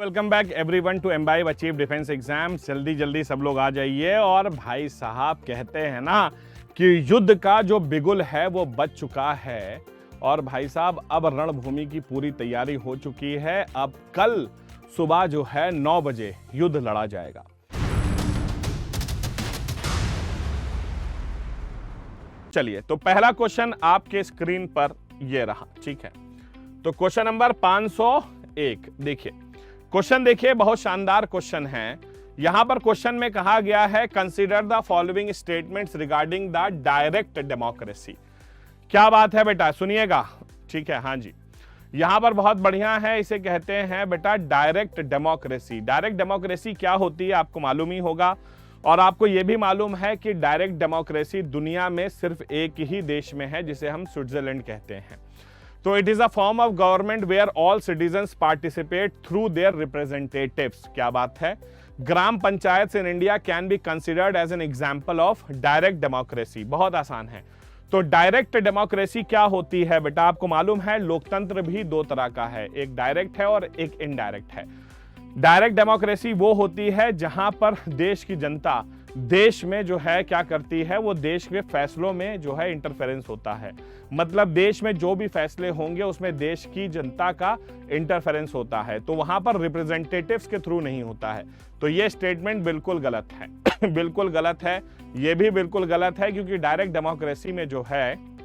Welcome back everyone to Embibe achieve defence exam. जल्दी जल्दी सब लोग आ जाइए। और भाई साहब कहते हैं ना कि युद्ध का जो बिगुल है वो बज चुका है। और भाई साहब अब रणभूमि की पूरी तैयारी हो चुकी है। अब कल सुबह जो है 9 बजे युद्ध लड़ा जाएगा। चलिए, तो पहला क्वेश्चन आपके स्क्रीन पर ये रहा, ठीक है। तो क्वेश्चन नंबर 501 देखिए, क्वेश्चन देखिए, बहुत शानदार क्वेश्चन है। यहां पर क्वेश्चन में कहा गया है consider the following statements regarding the direct democracy. क्या बात है बेटा, सुनिएगा, ठीक है। हाँ जी, यहां पर बहुत बढ़िया है, इसे कहते हैं बेटा डायरेक्ट डेमोक्रेसी। डायरेक्ट डेमोक्रेसी क्या होती है आपको मालूम ही होगा। और आपको यह भी मालूम है कि डायरेक्ट डेमोक्रेसी दुनिया में सिर्फ एक ही देश में है, जिसे हम स्विट्जरलैंड कहते हैं। तो it is a form of government where all citizens participate through their representatives. क्या बात है। Gram panchayat in India can be considered as an example of direct democracy. बहुत आसान है। तो डायरेक्ट डेमोक्रेसी क्या होती है बेटा, आपको मालूम है लोकतंत्र भी दो तरह का है, एक डायरेक्ट है और एक इनडायरेक्ट है। डायरेक्ट डेमोक्रेसी वो होती है जहां पर देश की जनता देश में जो है क्या करती है, वो देश के फैसलों में जो है इंटरफेरेंस होता है। मतलब देश में जो भी फैसले होंगे उसमें देश की जनता का इंटरफेरेंस होता है। तो वहां पर रिप्रेजेंटेटिव्स के थ्रू नहीं होता है। तो ये स्टेटमेंट बिल्कुल गलत है। बिल्कुल गलत है, ये भी बिल्कुल गलत है, क्योंकि डायरेक्ट डेमोक्रेसी में जो है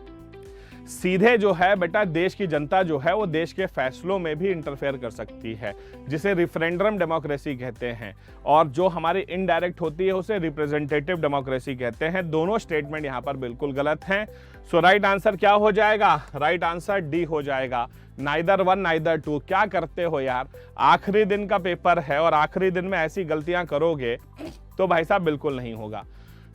सीधे जो है बेटा देश की जनता जो है वो देश के फैसलों में भी इंटरफेयर कर सकती है, जिसे रिफरेंडम डेमोक्रेसी कहते हैं। और जो हमारी इनडायरेक्ट होती है उसे रिप्रेजेंटेटिव डेमोक्रेसी कहते हैं। दोनों स्टेटमेंट यहां पर बिल्कुल गलत हैं। सो राइट आंसर क्या हो जाएगा? राइट आंसर डी हो जाएगा। Neither one neither two. क्या करते हो यार, आखिरी दिन का पेपर है और आखिरी दिन में ऐसी गलतियां करोगे तो भाई साहब बिल्कुल नहीं होगा।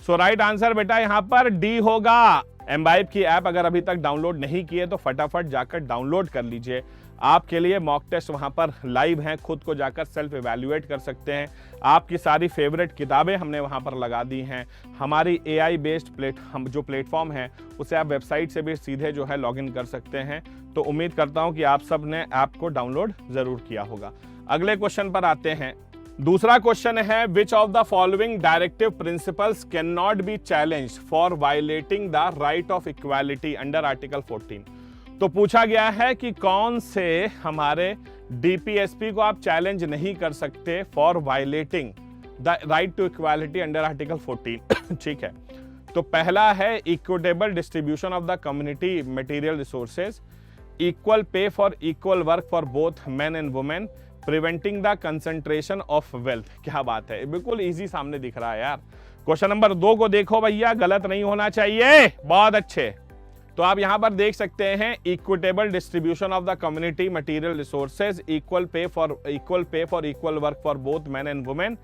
सो राइट आंसर बेटा यहां पर डी होगा। एम्बाइब की ऐप अगर अभी तक डाउनलोड नहीं किए तो फटाफट जाकर डाउनलोड कर लीजिए। आपके लिए मॉक टेस्ट वहां पर लाइव हैं, खुद को जाकर सेल्फ इवैल्यूएट कर सकते हैं। आपकी सारी फेवरेट किताबें हमने वहां पर लगा दी हैं। हमारी AI बेस्ड हम जो प्लेटफॉर्म है उसे आप वेबसाइट से भी सीधे जो है लॉगिन कर सकते हैं। तो उम्मीद करता हूं कि आप सब ने ऐप को डाउनलोड जरूर किया होगा। अगले क्वेश्चन पर आते हैं। दूसरा क्वेश्चन है which of the following directive principles can not be challenged for violating the right of equality under article 14। तो पूछा गया है कि कौन से हमारे DPSP को आप चैलेंज नहीं कर सकते for violating the right to equality under article 14। ठीक है, तो पहला है equitable distribution of the community material resources, equal pay for equal work for both men and women, preventing the concentration of wealth. क्या बात है, बिल्कुल इजी सामने दिख रहा है यार। क्वेश्चन नंबर 2 को देखो भैया, गलत नहीं होना चाहिए। बहुत अच्छे। तो आप यहां पर देख सकते हैं equitable distribution of the community material resources, equal pay for equal work for both men and women,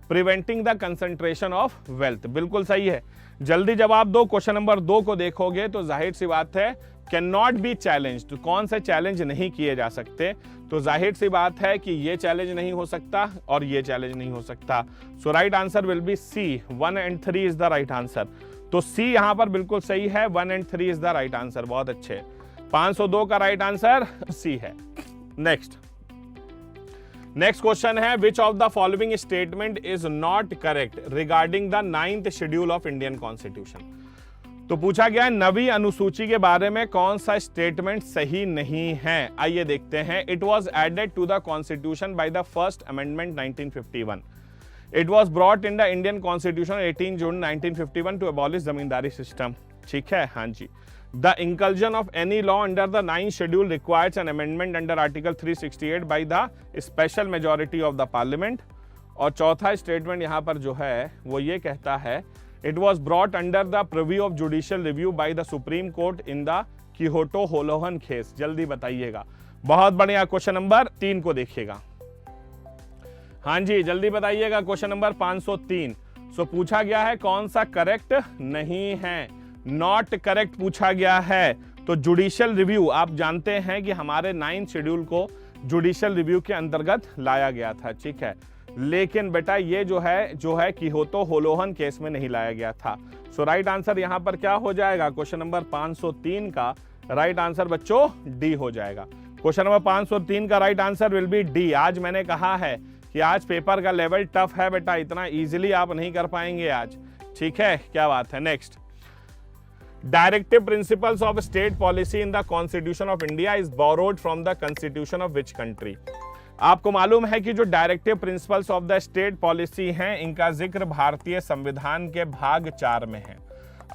preventing the concentration of wealth. बिल्कुल सही है। जल्दी जवाब दो। क्वेश्चन नंबर 2 को देखोगे तो जाहिर सी बात है कैन नॉट बी चैलेंज। तो कौन से चैलेंज नहीं किए जा सकते? तो जाहिर सी बात है कि ये चैलेंज नहीं हो सकता और ये चैलेंज नहीं हो सकता। So right answer will be C. 1 and 3 is the right answer. तो सी यहां पर बिल्कुल सही है। 1 and 3 is the right answer. बहुत अच्छे। 502 का राइट आंसर सी है। नेक्स्ट क्वेश्चन है which of the following statement is not correct regarding the 9th schedule of Indian constitution. तो पूछा गया नवी अनुसूची के बारे में कौन सा स्टेटमेंट सही नहीं है। आइए देखते हैं। It was added to the constitution by the first amendment 1951। It was brought in the Indian constitution 18 June 1951 to abolish zamindari system. ठीक है, हाँ जी। The inclusion of any law under the 9th schedule requires an amendment under article 368 by the special majority of the parliament. और चौथा statement यहां पर जो है वो ये कहता है It was brought under the purview of judicial review by the Supreme Court in the Kyoto Holohan case। जल्दी बताइएगा। बहुत बढ़िया। क्वेश्चन नंबर 3 को देखिएगा। हाँ जी, जल्दी बताइएगा। Question number 503। सो पूछा गया है कौन सा करेक्ट नहीं है। नॉट करेक्ट पूछा गया है। तो जुडिशियल रिव्यू, आप जानते हैं कि हमारे 9th शेड्यूल को जुडिशियल रिव्यू के अंतर्गत लाया गया था। ठीक है, लेकिन बेटा ये जो है कियोतो होलोहन केस में नहीं लाया गया था। सो राइट आंसर यहां पर क्या हो जाएगा? क्वेश्चन नंबर 503 का राइट आंसर बच्चों डी हो जाएगा। क्वेश्चन नंबर 503 का right answer will be D. आज मैंने कहा है कि आज पेपर का लेवल टफ है बेटा, इतना इजीली आप नहीं कर पाएंगे आज, ठीक है, क्या बात है। Next, directive principles of state policy in the constitution of India is borrowed from the constitution of which country. आपको मालूम है कि जो directive principles of the state policy हैं, इनका जिक्र भारतीय संविधान के भाग 4 में है,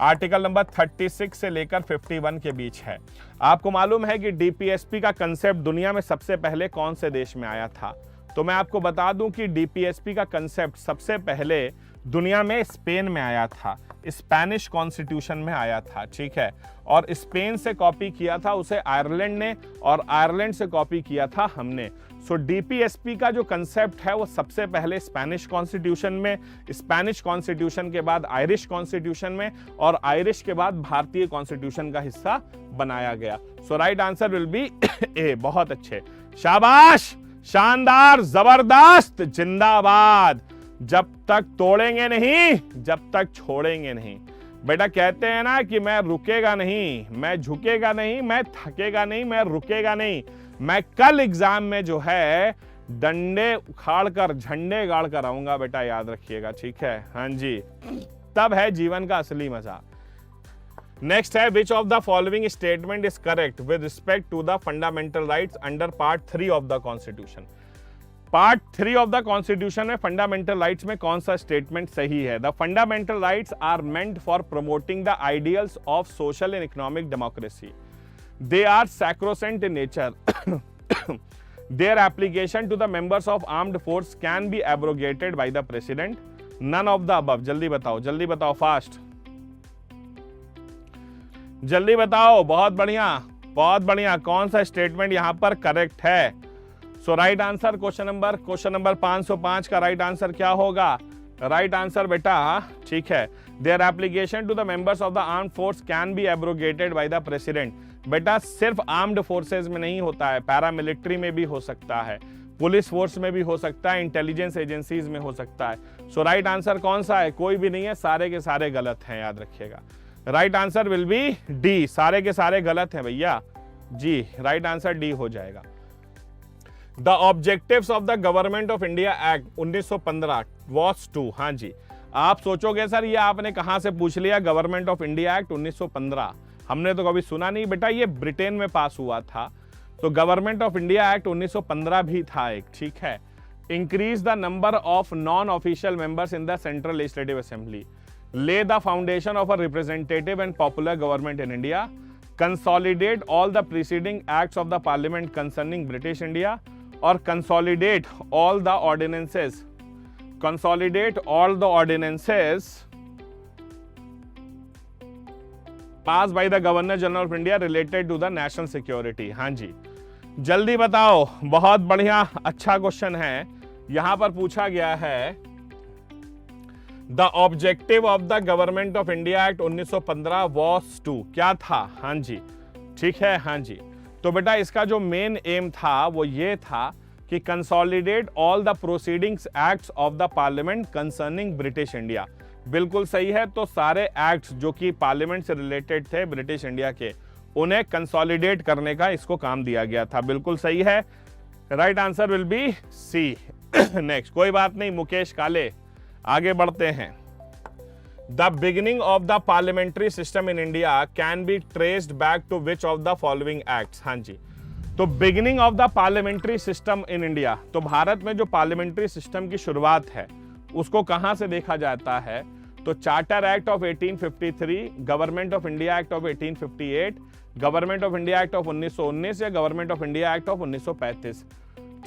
आर्टिकल नंबर 36 से लेकर 51 के बीच है। आपको मालूम है कि डीपीएसपी का कंसेप्ट दुनिया में सबसे पहले कौन से देश में आया था? तो मैं आपको बता दूं कि डीपीएसपी का कंसेप्ट सबसे पहले दुनिया में स्पेन में आया था, स्पेनिश कॉन्स्टिट्यूशन में आया था, ठीक है। और स्पेन से कॉपी किया था उसे आयरलैंड ने, और आयरलैंड से कॉपी किया था हमने। सो डीपीएसपी का जो कंसेप्ट है वो सबसे पहले स्पेनिश कॉन्स्टिट्यूशन में, स्पेनिश कॉन्स्टिट्यूशन के बाद आयरिश कॉन्स्टिट्यूशन में, और आयरिश के बाद भारतीय कॉन्स्टिट्यूशन का हिस्सा बनाया गया। सो राइट आंसर विल बी ए। बहुत अच्छे, शाबाश, शानदार, जबरदस्त, जिंदाबाद। जब तक तोड़ेंगे नहीं, जब तक छोड़ेंगे नहीं। बेटा कहते हैं ना कि मैं रुकेगा नहीं, मैं झुकेगा नहीं, मैं थकेगा नहीं, मैं रुकेगा नहीं। मैं कल एग्जाम में जो है डंडे उखाड़ कर, झंडे गाड़ कर आऊंगा बेटा, याद रखिएगा, ठीक है। हाँ जी, तब है जीवन का असली मजा। नेक्स्ट है, which of the following statement is correct with respect to the fundamental rights under part 3 of the constitution. Part 3 of the constitution में फंडामेंटल राइट्स में कौन सा स्टेटमेंट सही है? The fundamental rights are meant for promoting the ideals of social and economic democracy. They are sacrosanct in nature. Their application to the members of armed force can be abrogated by the president. None of the above. जल्दी बताओ, fast, जल्दी बताओ। बहुत बढ़िया, कौन सा statement यहां पर करेक्ट है? So right answer question number 505 का राइट आंसर क्या होगा? राइट आंसर बेटा, ठीक है, their application to the members of the armed force can be abrogated by the president. बेटा सिर्फ आर्म्ड फोर्सेज में नहीं होता है, पैरामिलिट्री में भी हो सकता है, पुलिस फोर्स में भी हो सकता है, इंटेलिजेंस एजेंसीज में हो सकता है। सो राइट आंसर कौन सा है? कोई भी नहीं है, सारे के सारे गलत हैं, याद रखिएगा। Right answer will be D. सारे के सारे गलत हैं भैया जी, राइट आंसर डी हो जाएगा। The objectives of the government of India act 1915 was to. हाँ जी, आप सोचोगे सर ये आपने कहां से पूछ लिया? गवर्नमेंट ऑफ इंडिया एक्ट 1915 हमने तो कभी सुना नहीं बेटा, ये ब्रिटेन में पास हुआ था। तो गवर्नमेंट ऑफ इंडिया एक्ट 1915 भी था एक, ठीक है। Increase the number of non official members in the central legislative assembly, lay the foundation of a representative and popular government in India, consolidate all the preceding acts of the parliament concerning British India, or consolidate all the ordinances passed by the Governor General of India related to the national security। हाँ जी, जल्दी बताओ। बहुत बढ़िया, अच्छा question है। यहां पर पूछा गया है the objective of the government of India act 1915 was to, क्या था? हाँ जी, ठीक है, हाँ जी। तो बेटा इसका जो मेन एम था वो ये था कि consolidate all the proceedings acts of the parliament concerning British India. बिल्कुल सही है। तो सारे एक्ट्स जो कि पार्लियामेंट से रिलेटेड थे ब्रिटिश इंडिया के, उन्हें कंसोलिडेट करने का इसको काम दिया गया था। बिल्कुल सही है, right answer will be C. Next, कोई बात नहीं मुकेश काले, आगे बढ़ते हैं। The beginning of the parliamentary system in India can be traced back to which of the following acts? हाँ जी, तो beginning of the parliamentary system in India, तो भारत में जो पार्लियामेंट्री सिस्टम की शुरुआत है उसको कहां से देखा जाता है? तो charter act of 1853, government of India act of 1858, government of India act of 1919 या government of India act of 1935।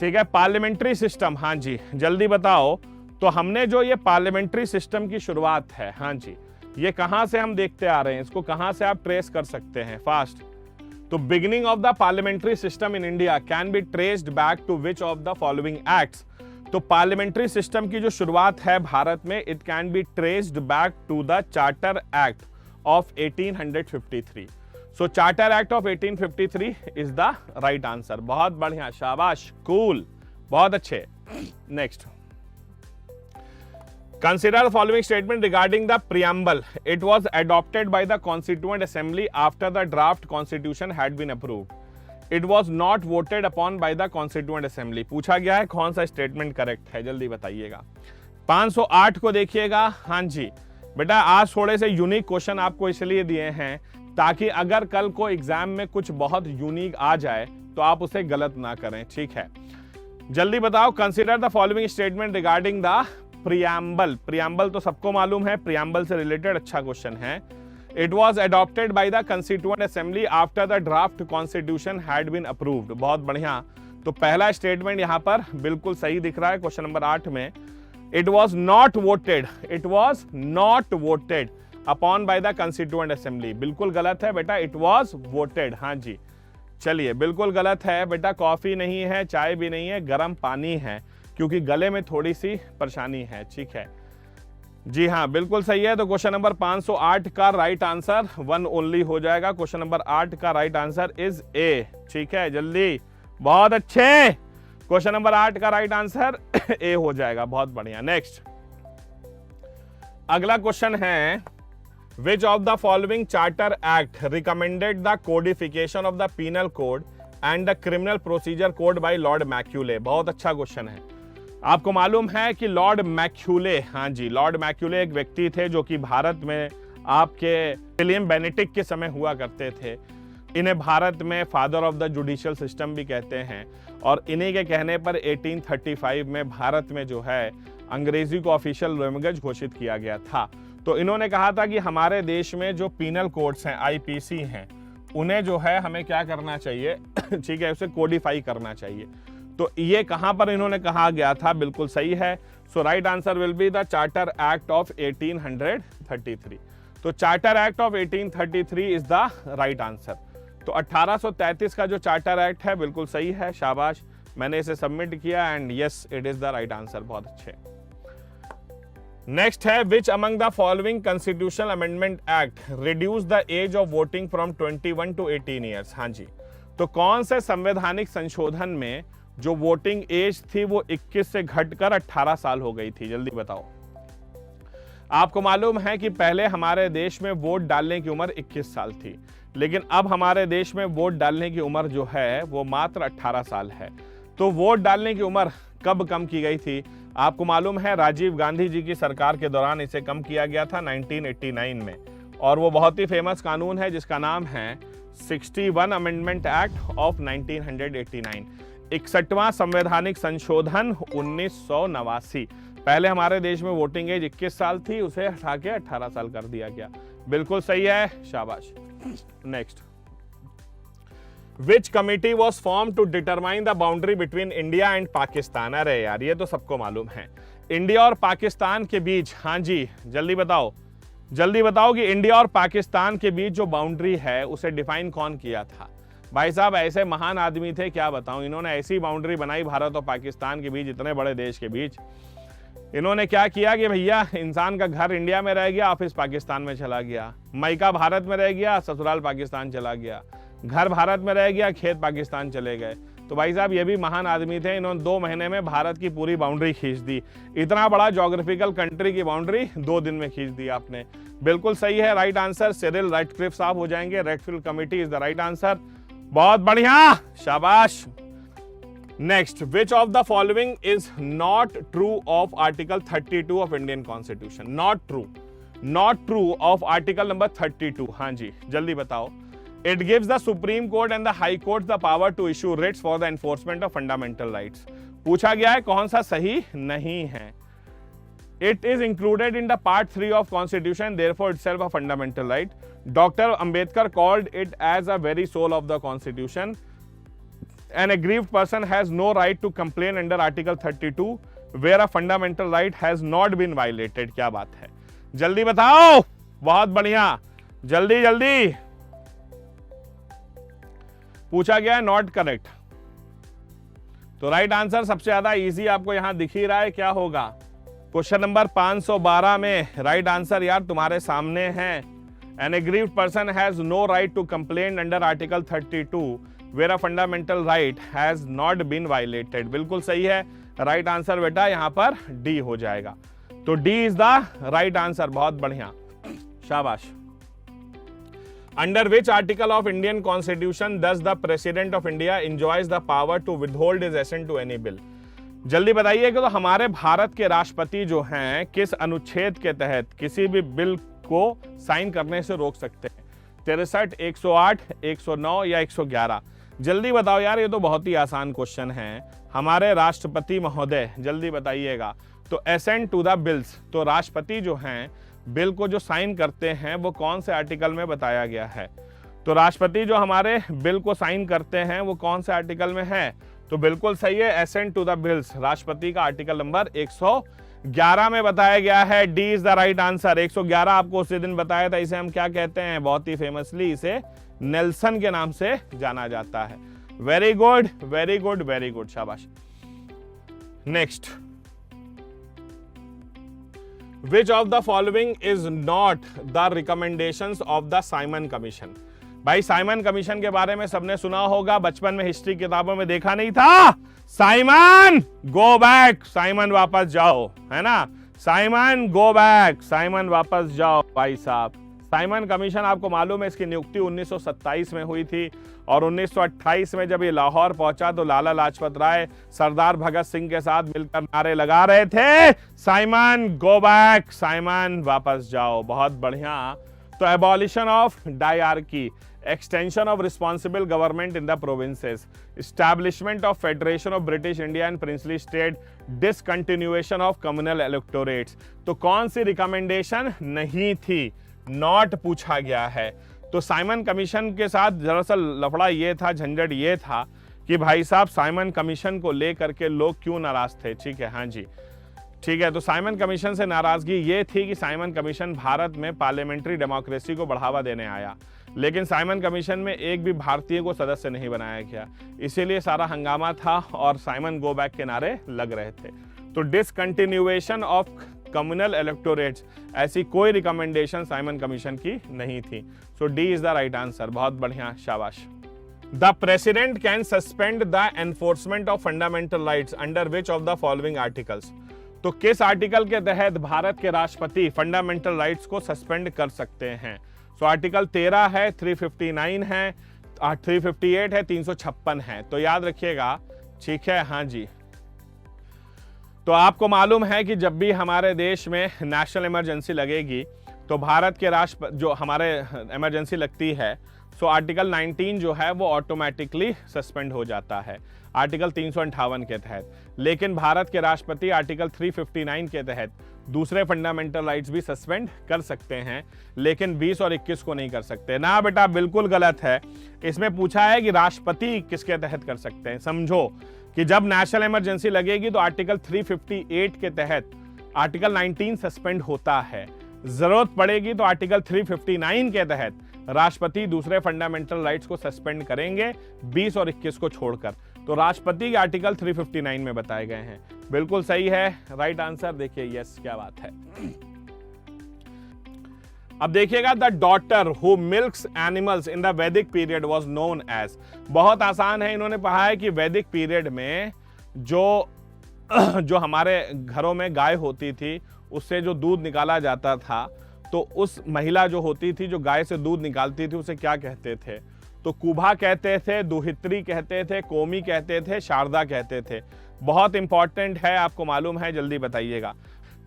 ठीक है, पार्लियामेंट्री सिस्टम। हाँ जी, जल्दी बताओ। तो हमने जो ये पार्लियामेंट्री सिस्टम की शुरुआत है, हाँ जी, ये कहां से हम देखते आ रहे हैं, इसको कहां से आप ट्रेस कर सकते हैं? फास्ट। तो beginning of the parliamentary system in India can be traced back to which of the following acts? तो पार्लियामेंट्री सिस्टम की जो शुरुआत है भारत में, it can be traced back to the charter act of 1853। So charter act of 1853 is the right answer. बहुत बढ़िया, शाबाश, cool, बहुत अच्छे। Next, consider the following statement regarding the preamble. It was adopted by the Constituent Assembly after the draft constitution had been approved. It was not voted upon by the constituent assembly. पूछा गया है कौन सा statement correct है, जल्दी बताइएगा। 508 को देखिएगा। हाँ जी बेटा, आज थोड़े से यूनिक क्वेश्चन आपको इसलिए दिए हैं ताकि अगर कल को एग्जाम में कुछ बहुत यूनिक आ जाए तो आप उसे गलत ना करें, ठीक है। जल्दी बताओ, consider the following statement regarding the preamble. Preamble तो सबको मालूम है, प्रियम्बल से रिलेटेड अच्छा क्वेश्चन है। It was adopted by the constituent assembly after the draft constitution had been approved. बहुत बढ़िया। तो पहला स्टेटमेंट यहां पर बिल्कुल सही दिख रहा है क्वेश्चन नंबर 8 में। It was not voted, it was not voted upon bye the constituent assembly. बिल्कुल गलत है बेटा, इट वॉज वोटेड। हाँ जी, चलिए बिल्कुल गलत है बेटा, कॉफी नहीं है, चाय भी नहीं है, गर्म पानी है, क्योंकि गले में थोड़ी सी परेशानी है, ठीक है जी। हाँ बिल्कुल सही है। तो क्वेश्चन नंबर 508 का राइट आंसर 1 ओनली हो जाएगा। क्वेश्चन नंबर 8 का राइट आंसर इज ए, ठीक है। जल्दी, बहुत अच्छे। क्वेश्चन नंबर 8 का राइट आंसर ए हो जाएगा, बहुत बढ़िया। नेक्स्ट, अगला क्वेश्चन है, which of the following charter act recommended the codification of the penal code and the criminal procedure code by lord Macaulay. बहुत अच्छा क्वेश्चन है। आपको मालूम है कि लॉर्ड मैक्यूले, हाँ जी, लॉर्ड मैक्यूले एक व्यक्ति थे जो कि भारत में आपके विलियम बेनेडिक्ट के समय हुआ करते थे। इन्हें भारत में father of the judicial system भी कहते हैं, और इन्हीं के कहने पर 1835 में भारत में जो है अंग्रेजी को ऑफिशियल लैंग्वेज घोषित किया गया था। तो इन्होंने कहा था कि हमारे देश में जो पीनल कोड्स हैं, आईपीसी हैं, उन्हें जो है हमें क्या करना चाहिए ठीक है, उसे कोडिफाई करना चाहिए। तो ये कहां पर इन्होंने कहा गया था, बिल्कुल सही है। So right answer will be the charter act of 1833। तो charter act of 1833 is the right answer. तो 1833 का जो चार्टर एक्ट है बिल्कुल सही है, शाबाश। मैंने इसे सबमिट किया and yes, it is the right answer, बहुत अच्छे। नेक्स्ट है, which among the following constitutional amendment act reduce the age of voting from 21 to 18 years. हाँ जी, तो कौन से संवैधानिक संशोधन में जो वोटिंग एज थी वो 21 से घटकर 18 साल हो गई थी, जल्दी बताओ। आपको मालूम है कि पहले हमारे देश में वोट डालने की उम्र 21 साल थी, लेकिन अब हमारे देश में वोट डालने की उम्र जो है वो मात्र 18 साल है। तो वोट डालने की उम्र कब कम की गई थी? आपको मालूम है राजीव गांधी जी की सरकार के दौरान इसे कम किया गया था 1989 में, और वो बहुत ही फेमस कानून है जिसका नाम है 61 अमेंडमेंट एक्ट ऑफ 1989। 61वां संवैधानिक संशोधन 1989। पहले हमारे देश में वोटिंग एज 21 साल थी, उसे हटा के 18 साल कर दिया गया। बिल्कुल सही है, शाबाश। Next, which committee was form to determine the boundary between India and Pakistan? अरे यार, ये तो सबको मालूम है। इंडिया और पाकिस्तान के बीच, हाँ जी, जल्दी बताओ, जल्दी बताओ कि इंडिया और पाकिस्तान के बीच जो बाउंड्री है उसे डिफाइन कौन किया था? भाई साहब, ऐसे महान आदमी थे, क्या बताऊं, इन्होंने ऐसी बाउंड्री बनाई भारत और पाकिस्तान के बीच, इतने बड़े देश के बीच। इन्होंने क्या किया कि भैया, इंसान का घर इंडिया में रह गया, ऑफिस पाकिस्तान में चला गया, मायका भारत में रह गया, ससुराल पाकिस्तान चला गया, घर भारत में रह गया, खेत पाकिस्तान चले गए। तो भाई साहब, ये भी महान आदमी थे, इन्होंने 2 महीने में भारत की पूरी बाउंड्री खींच दी। इतना बड़ा ज्योग्राफिकल कंट्री की बाउंड्री 2 दिन में खींच दी आपने। बिल्कुल सही है, राइट आंसर सिरिल रैटक्लिफ साहब हो जाएंगे। Radcliffe committee is the right answer, बहुत बढ़िया, शाबाश। Next, which of the following is not true of article 32 ऑफ Indian constitution? Not true of article number 32। हाँ जी, जल्दी बताओ। It gives the Supreme Court and the High Court the power to issue writs for the enforcement of fundamental rights. पूछा गया है कौन सा सही नहीं है। It is included in the Part 3 of Constitution, therefore itself a fundamental right. Dr. Ambedkar called it as a very soul of the Constitution. An aggrieved person has no right to complain under Article 32, where a fundamental right has not been violated. क्या बात है, जल्दी बताओ, बहुत बढ़िया, जल्दी जल्दी। पूछा गया है नॉट करेक्ट, तो राइट आंसर सबसे ज्यादा इजी आपको यहां दिख ही रहा है, क्या होगा? क्वेश्चन नंबर 512 में राइट आंसर यार तुम्हारे सामने है। An aggrieved person has no right to complain under article 32 where a fundamental right has not been violated. बिल्कुल सही है, राइट आंसर बेटा यहां पर डी हो जाएगा। तो D is the right answer, बहुत बढ़िया, शाबाश। Under which article of Indian constitution does the president of India enjoys the power to withhold his assent to any bill. जल्दी बताइए कि तो हमारे भारत के राष्ट्रपति जो हैं किस अनुच्छेद के तहत किसी भी बिल को साइन करने से रोक सकते हैं? 63, 108, 109 या 111? जल्दी बताओ यार, ये तो बहुत ही आसान क्वेश्चन है। हमारे राष्ट्रपति महोदय जल्दी बताइएगा। तो असेंट टू द बिल्स, तो राष्ट्रपति जो हैं बिल को जो साइन करते हैं वो कौन से आर्टिकल में बताया गया है? तो राष्ट्रपति जो हमारे बिल को साइन करते हैं वो कौन से आर्टिकल में है? तो बिल्कुल सही है, असेंट टू द बिल्स राष्ट्रपति का आर्टिकल नंबर 111 में बताया गया है। D is the right answer. 111 आपको उसी दिन बताया था। इसे हम क्या कहते हैं? बहुत ही फेमसली इसे नेल्सन के नाम से जाना जाता है। Very good, very good, very good, शाबाश। Next, Which of the following is not the recommendations of the Simon Commission? भाई साइमन कमीशन के बारे में सबने सुना होगा, बचपन में हिस्ट्री किताबों में देखा नहीं था? साइमन गो बैक, साइमन वापस जाओ, है ना? साइमन गो बैक, साइमन वापस जाओ। भाई साहब, साइमन कमीशन आपको मालूम है इसकी नियुक्ति 1927 में हुई थी और 1928 में जब ये लाहौर पहुंचा तो लाला लाजपत राय सरदार भगत सिंह के साथ मिलकर नारे लगा रहे थे, साइमन गो बैक, साइमन वापस जाओ। बहुत बढ़िया। तो abolition of dyarchy, extension of responsible government in the provinces, establishment of federation of British India and princely state, discontinuation of communal electorates। तो कौन सी रिकमेंडेशन नहीं थी? नॉट पूछा गया है। तो साइमन कमीशन के साथ दरअसल लफड़ा ये था, झंझट ये था कि भाई साहब साइमन कमीशन को लेकर के लोग क्यों नाराज थे? ठीक है, हाँ जी, ठीक है। तो साइमन कमीशन से नाराजगी ये थी कि साइमन कमीशन भारत में पार्लियामेंट्री डेमोक्रेसी को बढ़ावा देने आया, लेकिन साइमन कमीशन में एक भी भारतीय को सदस्य नहीं बनाया गया, इसीलिए सारा हंगामा था और साइमन गो बैक के नारे लग रहे थे। तो डिसकंटिन्यूएशन ऑफ कम्युनल इलेक्टोरेट्स, ऐसी कोई रिकमेंडेशन साइमन कमीशन की नहीं थी। So D is the right answer. बहुत बढ़िया, शाबाश। The president can suspend the enforcement of fundamental rights under which of the following articles? तो किस आर्टिकल के तहत भारत के राष्ट्रपति फंडामेंटल राइट्स को सस्पेंड कर सकते हैं? सो आर्टिकल 13 है, 359 है, 358 है, 356 है। तो याद रखिएगा, ठीक है, हाँ जी। तो आपको मालूम है कि जब भी हमारे देश में नेशनल इमरजेंसी लगेगी तो भारत के राष्ट्र जो हमारे इमरजेंसी लगती है, सो आर्टिकल 19 जो है वो ऑटोमेटिकली सस्पेंड हो जाता है आर्टिकल 358 के तहत। लेकिन भारत के राष्ट्रपति आर्टिकल 359 के तहत दूसरे फंडामेंटल राइट्स भी सस्पेंड कर सकते हैं, लेकिन 20 और 21 को नहीं कर सकते। ना बेटा, बिल्कुल गलत है। इसमें पूछा है कि राष्ट्रपति किसके तहत कर सकते हैं। समझो कि जब नेशनल इमरजेंसी लगेगी तो आर्टिकल 358 के तहत आर्टिकल 19 सस्पेंड होता है, जरूरत पड़ेगी तो आर्टिकल 359 के तहत राष्ट्रपति दूसरे फंडामेंटल राइट्स को सस्पेंड करेंगे 20 और 21 को छोड़कर। तो राष्ट्रपति के आर्टिकल 359 में बताए गए हैं। बिल्कुल सही है, राइट आंसर। देखिए, यस, क्या बात है। अब देखिएगा, the daughter who milks animals in the वैदिक पीरियड वाज नोन एज। बहुत आसान है। इन्होंने पढ़ा है कि वैदिक पीरियड में जो हमारे घरों में गाय होती थी उससे जो दूध निकाला जाता था, तो उस महिला जो होती थी जो गाय से दूध निकालती थी उसे क्या कहते थे? तो कुभा कहते थे, दुहित्री कहते थे, कोमी कहते थे, शारदा कहते थे। बहुत इंपॉर्टेंट है, आपको मालूम है, जल्दी बताइएगा।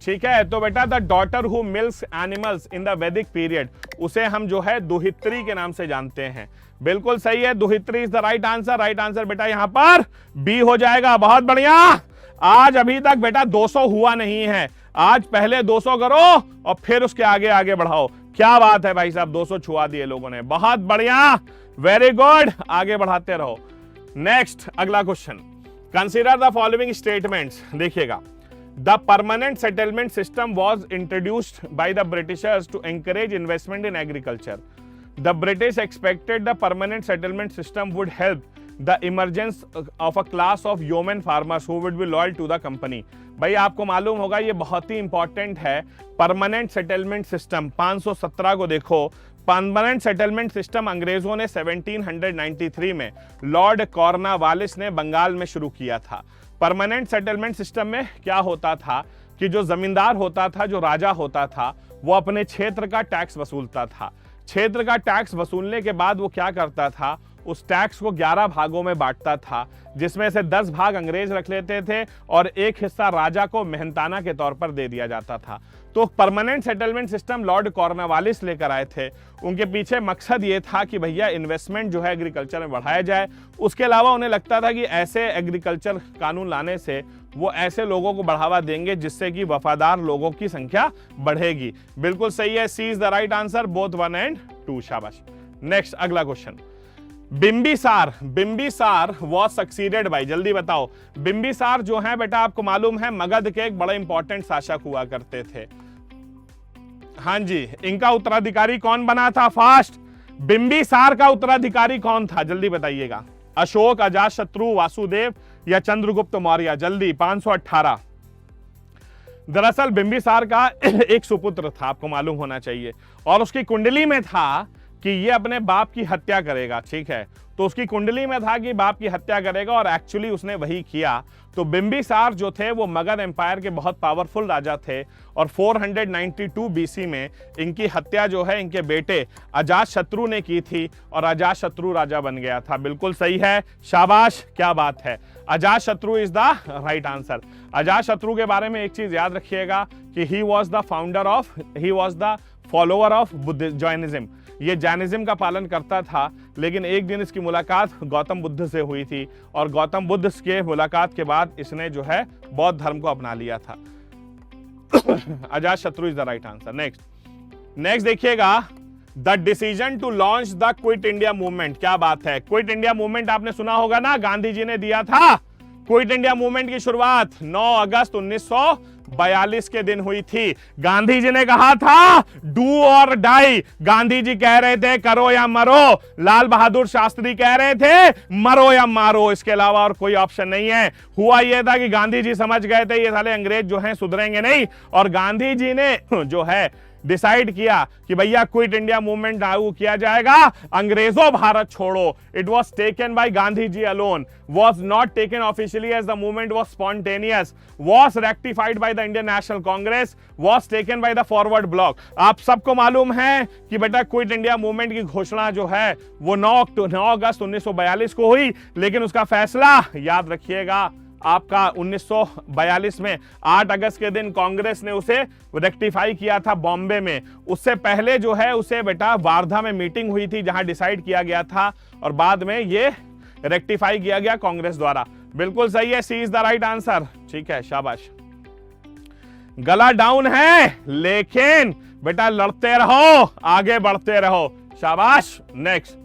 ठीक है, तो बेटा the daughter who milks animals in the वैदिक पीरियड, उसे हम जो है दुहित्री के नाम से जानते हैं। बिल्कुल सही है, दुहित्री is the right answer. Right answer बेटा यहाँ पर बी हो जाएगा। बहुत बढ़िया। आज अभी तक बेटा 200 हुआ नहीं है। आज पहले 200 करो और फिर उसके आगे आगे बढ़ाओ। क्या बात है भाई साहब, 200 छुआ दिए लोगों ने। बहुत बढ़िया, वेरी गुड, आगे बढ़ाते रहो। नेक्स्ट, अगला question. Consider the following statements. देखिएगा, the permanent settlement system was introduced by the Britishers to encourage investment in agriculture. The British expected the permanent settlement system would help the emergence of a class of yeoman farmers who would be loyal to the company। भाई आपको मालूम होगा, ये बहुत ही important है। Permanent settlement system 517 को देखो। Permanent settlement system अंग्रेजों ने 1793 में लॉर्ड कॉर्नवालिस ने बंगाल में शुरू किया था। परमानेंट सेटलमेंट सिस्टम में क्या होता था कि जो जमींदार होता था, जो राजा होता था, वो अपने क्षेत्र का टैक्स वसूलता था। क्षेत्र का टैक्स वसूलने के बाद वो क्या करता था, उस टैक्स को 11 भागों में बांटता था, जिसमें से 10 भाग अंग्रेज रख लेते थे और एक हिस्सा राजा को मेहनताना के तौर पर दे दिया जाता था। तो permanent settlement system Lord Cornwallis लेकर आए थे। उनके पीछे मकसद ये था कि भैया इन्वेस्टमेंट जो है एग्रीकल्चर में बढ़ाया जाए। उसके अलावा उन्हें लगता था कि ऐसे एग्रीकल्चर कानून लाने से वो ऐसे लोगों को बढ़ावा देंगे जिससे कि वफादार लोगों की संख्या बढ़ेगी। बिल्कुल सही है, C is the right answer, both 1 and 2। शाबाश। नेक्स्ट अगला question, Bimbisara was succeeded by, जल्दी बताओ। बिंबिसार जो है बेटा आपको मालूम है मगध के एक बड़े इंपॉर्टेंट शासक हुआ करते थे। हाँ जी, इनका उत्तराधिकारी कौन बना था? फास्ट, बिंबिसार का उत्तराधिकारी कौन था? जल्दी बताइएगा। अशोक, अजातशत्रु, वासुदेव या चंद्रगुप्त मौर्य? जल्दी। 518। दरअसल बिंबिसार का एक सुपुत्र था, आपको मालूम होना चाहिए, और उसकी कुंडली में था कि ये अपने बाप की हत्या करेगा। ठीक है, तो उसकी कुंडली में था कि बाप की हत्या करेगा और एक्चुअली उसने वही किया। तो बिंबिसार जो थे वो मगध एम्पायर के बहुत पावरफुल राजा थे और 492 बीसी में इनकी हत्या जो है इनके बेटे अजातशत्रु ने की थी और अजातशत्रु राजा बन गया था। बिल्कुल सही है, शाबाश, क्या बात है। Ajatashatru is the right answer. Ajatashatru के बारे में एक चीज याद रखिएगा कि he was the follower of Jainism. ये जैनिज्म का पालन करता था, लेकिन एक दिन इसकी मुलाकात गौतम बुद्ध से हुई थी और गौतम बुद्ध के मुलाकात के बाद इसने जो है बौद्ध धर्म को अपना लिया था। Ajatashatru is the right answer. Next देखिएगा, the decision to launch the quit India movement. क्या बात है, क्विट इंडिया मूवमेंट आपने सुना होगा ना, गांधी जी ने दिया था। क्विट इंडिया मूवमेंट की शुरुआत 9 अगस्त 1942 के दिन हुई थी। गांधी जी ने कहा था डू और डाई। गांधी जी कह रहे थे करो या मरो। लाल बहादुर शास्त्री कह रहे थे मरो या मारो, इसके अलावा और कोई ऑप्शन नहीं है। हुआ यह था कि गांधी जी समझ गए थे ये साले अंग्रेज जो हैं सुधरेंगे नहीं, और गांधी जी ने जो है डिसाइड किया कि भैया क्विट इंडिया मूवमेंट लागू किया जाएगा, अंग्रेजों भारत छोड़ो। It was taken by Gandhi ji alone, was not taken officially as the movement was spontaneous, was rectified by the Indian National Congress, was taken by the forward bloc। आप सबको मालूम है कि बेटा क्विट इंडिया मूवमेंट की घोषणा जो है वो 9 अगस्त 1942 को हुई, लेकिन उसका फैसला याद रखिएगा आपका 1942 में 8 अगस्त के दिन कांग्रेस ने उसे रेक्टिफाई किया था बॉम्बे में। उससे पहले जो है उसे बेटा वार्धा में मीटिंग हुई थी जहां डिसाइड किया गया था और बाद में ये रेक्टिफाई किया गया कांग्रेस द्वारा। बिल्कुल सही है, C is the right answer. ठीक है, शाबाश। गला डाउन है लेकिन बेटा लड़ते रहो, आगे बढ़ते रहो, शाबाश। Next,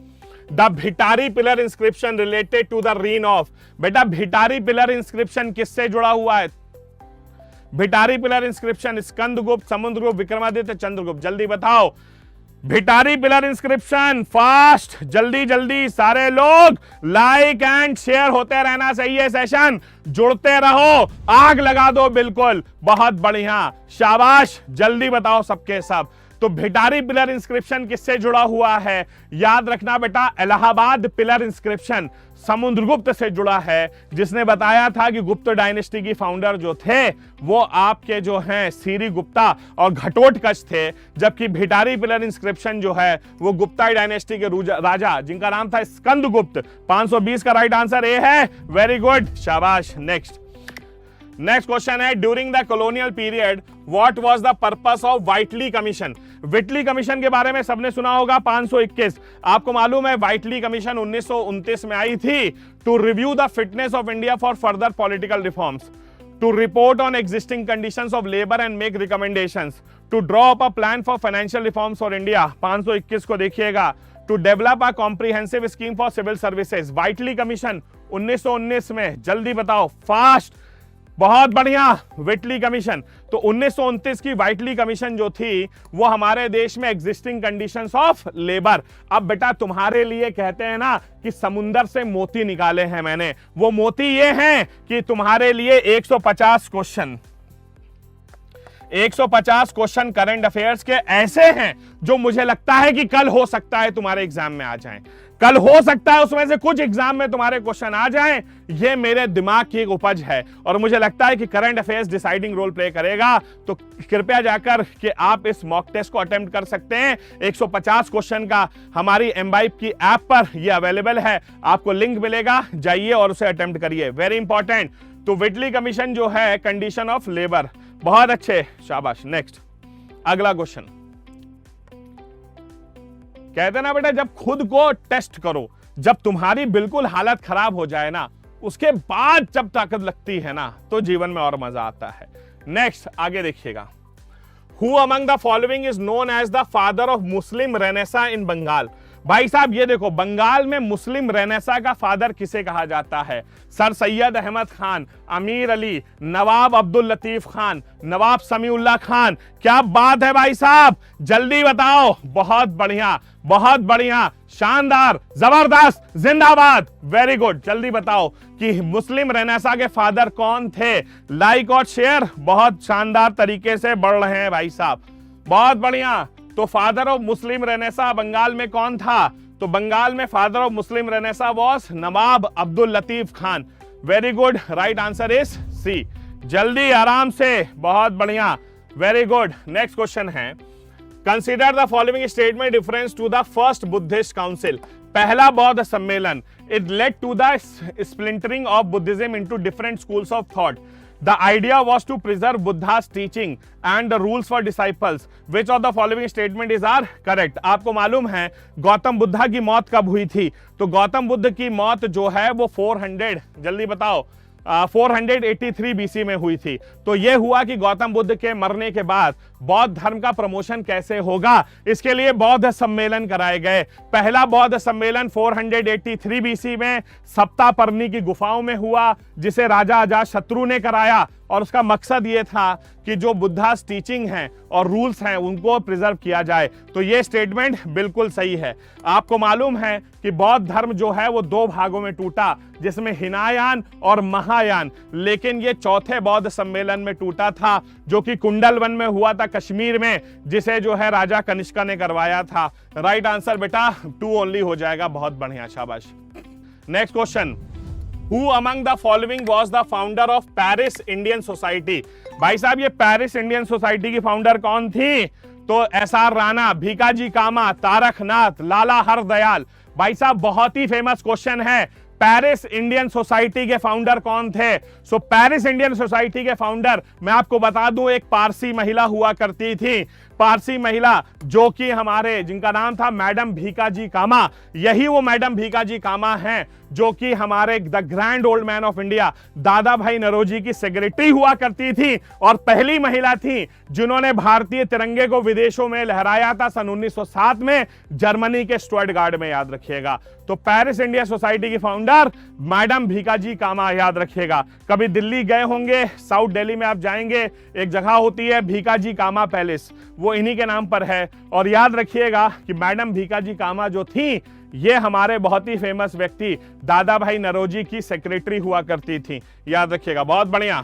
the Bhitari pillar inscription related to the reign of. बेटा भिटारी पिलर इंस्क्रिप्शन किससे जुड़ा हुआ है? Bhitari pillar inscription Skandagupta, Samudragupta, Vikramaditya, Chandragupta? जल्दी बताओ। भिटारी पिलर इंस्क्रिप्शन, फास्ट, जल्दी जल्दी सारे लोग लाइक एंड शेयर होते रहना चाहिए। सेशन जुड़ते रहो, आग लगा दो, बिल्कुल, बहुत बढ़िया, शाबाश, जल्दी बताओ सबके सब। तो भिटारी पिलर इंस्क्रिप्शन किससे जुड़ा हुआ है? याद रखना बेटा, इलाहाबाद पिलर इंस्क्रिप्शन समुद्रगुप्त से जुड़ा है, जिसने बताया था कि गुप्त डायनेस्टी की फाउंडर जो थे वो आपके जो हैं सीरी गुप्ता और घटोत्कच थे, जबकि भिटारी पिलर इंस्क्रिप्शन जो है वो गुप्ता डायनेस्टी के राजा जिनका नाम था स्कंदगुप्त। 520 का राइट आंसर ए है। वेरी गुड, शाबाश। नेक्स्ट क्वेश्चन है, during the colonial period what was the purpose of Whitley commission. Whitley commission के बारे में सबने सुना होगा। 521 आपको मालूम है व्हाइटली कमीशन 1929 में आई थी। To review the fitness of India for further political reforms, to report on existing conditions of labour and make recommendations, to draw up a plan for financial reforms for India. 521 को देखिएगा, to develop a comprehensive scheme for civil services. Whitley commission 1919 में, जल्दी बताओ, fast, बहुत बढ़िया, व्हाइटली commission. तो 1929 की व्हाइटली commission जो थी वो हमारे देश में एग्जिस्टिंग कंडीशंस ऑफ लेबर। अब बेटा तुम्हारे लिए कहते हैं ना कि समुंदर से मोती निकाले हैं मैंने, वो मोती ये हैं कि तुम्हारे लिए 150 क्वेश्चन करंट अफेयर्स के ऐसे हैं जो मुझे लगता है कि कल हो सकता है तुम्हारे एग्जाम में आ जाएं। कल हो सकता है उसमें से कुछ एग्जाम में तुम्हारे क्वेश्चन आ जाएं, ये मेरे दिमाग की एक उपज है और मुझे लगता है कि current affairs deciding role play करेगा। तो कृपया जाकर कि आप इस मॉक टेस्ट को अटेम्प्ट कर सकते हैं। 150 क्वेश्चन का हमारी एमबाइप की ऐप पर ये अवेलेबल है, आपको लिंक मिलेगा, जाइए और उसे अटेम्प्ट करिए। Very important. तो विटली कमीशन जो है कंडीशन ऑफ लेबर, बहुत अच्छे, शाबाश। नेक्स्ट अगला क्वेश्चन, कहते हैं ना बेटा जब खुद को टेस्ट करो, जब तुम्हारी बिल्कुल हालत खराब हो जाए ना, उसके बाद जब ताकत लगती है ना, तो जीवन में और मजा आता है। नेक्स्ट आगे देखिएगा, who among the following is known as the father of Muslim renaissance in Bengal. भाई साहब ये देखो, बंगाल में मुस्लिम रेनेसा का फादर किसे कहा जाता है? सर सैयद अहमद खान, अमीर अली, नवाब अब्दुल लतीफ खान, नवाब समीउल्लाह खान। क्या बात है भाई साहब, जल्दी बताओ। बहुत बढ़िया, बहुत बढ़िया, शानदार, जबरदस्त, जिंदाबाद, वेरी गुड। जल्दी बताओ कि मुस्लिम रेनेसा के फादर कौन थे? लाइक और शेयर बहुत शानदार तरीके से बढ़ रहे हैं भाई साहब, बहुत बढ़िया। तो father of Muslim renaissance Bengal में कौन था? तो बंगाल में father of Muslim renaissance was Nawab Abdul Latif Khan. Very good, right answer is C. जल्दी आराम से, बहुत बढ़िया, वेरी गुड। नेक्स्ट क्वेश्चन है, consider the following statement reference to the first Buddhist council. पहला बौद्ध सम्मेलन, it led to the splintering of Buddhism into different schools of thought. The idea was to preserve Buddha's teaching and the rules for disciples. Which of the following statement is are correct? आपको मालूम है गौतम बुद्धा की मौत कब हुई थी? तो गौतम बुद्ध की मौत जो है वो 400, जल्दी बताओ, 483 बीसी में हुई थी। तो यह हुआ कि गौतम बुद्ध के मरने के बाद बौद्ध धर्म का प्रमोशन कैसे होगा, इसके लिए बौद्ध सम्मेलन कराए गए। पहला बौद्ध सम्मेलन 483 बीसी में सप्तापर्णी की गुफाओं में हुआ, जिसे राजा अजातशत्रु ने कराया और उसका मकसद ये था कि जो बुद्धास टीचिंग है और रूल्स हैं उनको प्रिजर्व किया जाए। तो ये स्टेटमेंट बिल्कुल सही है। आपको मालूम है कि बौद्ध धर्म जो है वो 2 भागों में टूटा, जिसमें हिनायान और महायान, लेकिन ये चौथे बौद्ध सम्मेलन में टूटा था जो कि कुंडलवन में हुआ था कश्मीर में, जिसे जो है राजा कनिष्का ने करवाया था। राइट आंसर बेटा 2 ओनली हो जाएगा, बहुत बढ़िया, शाबाश। Next question, Who among the following was the founder of Paris Indian Society? भाई साहब ये पेरिस इंडियन सोसाइटी की फाउंडर कौन थी? तो एसआर राणा, भीकाजी कामा, तारकनाथ, लाला हरदयाल। भाई साहब बहुत ही फेमस क्वेश्चन है, पेरिस इंडियन सोसाइटी के फाउंडर कौन थे? सो पेरिस इंडियन सोसाइटी के फाउंडर मैं आपको बता दूं एक पारसी महिला हुआ करती थी, पारसी महिला जो कि हमारे, जिनका नाम था मैडम भीकाजी कामा। यही वो मैडम भीकाजी कामा हैं जो कि हमारे the grand old man of India दादा भाई नौरोजी की सेक्रेटरी हुआ करती थी और पहली महिला थी जिन्होंने भारतीय तिरंगे को विदेशों में लहराया था सन 1907 में जर्मनी के स्टुअर्टगार्ड में, याद रखिएगा। तो पेरिस इंडिया सोसाइटी की फाउंडर मैडम भीकाजी कामा, याद रखिएगा। कभी दिल्ली गए होंगे, साउथ दिल्ली में आप जाएंगे, एक जगह होती है भीकाजी कामा पैलेस, वो इन्हीं के नाम पर है। और याद रखिएगा कि मैडम भीकाजी कामा जो थी ये हमारे बहुत ही फेमस व्यक्ति दादा भाई नौरोजी की सेक्रेटरी हुआ करती थी, याद रखिएगा, बहुत बढ़िया।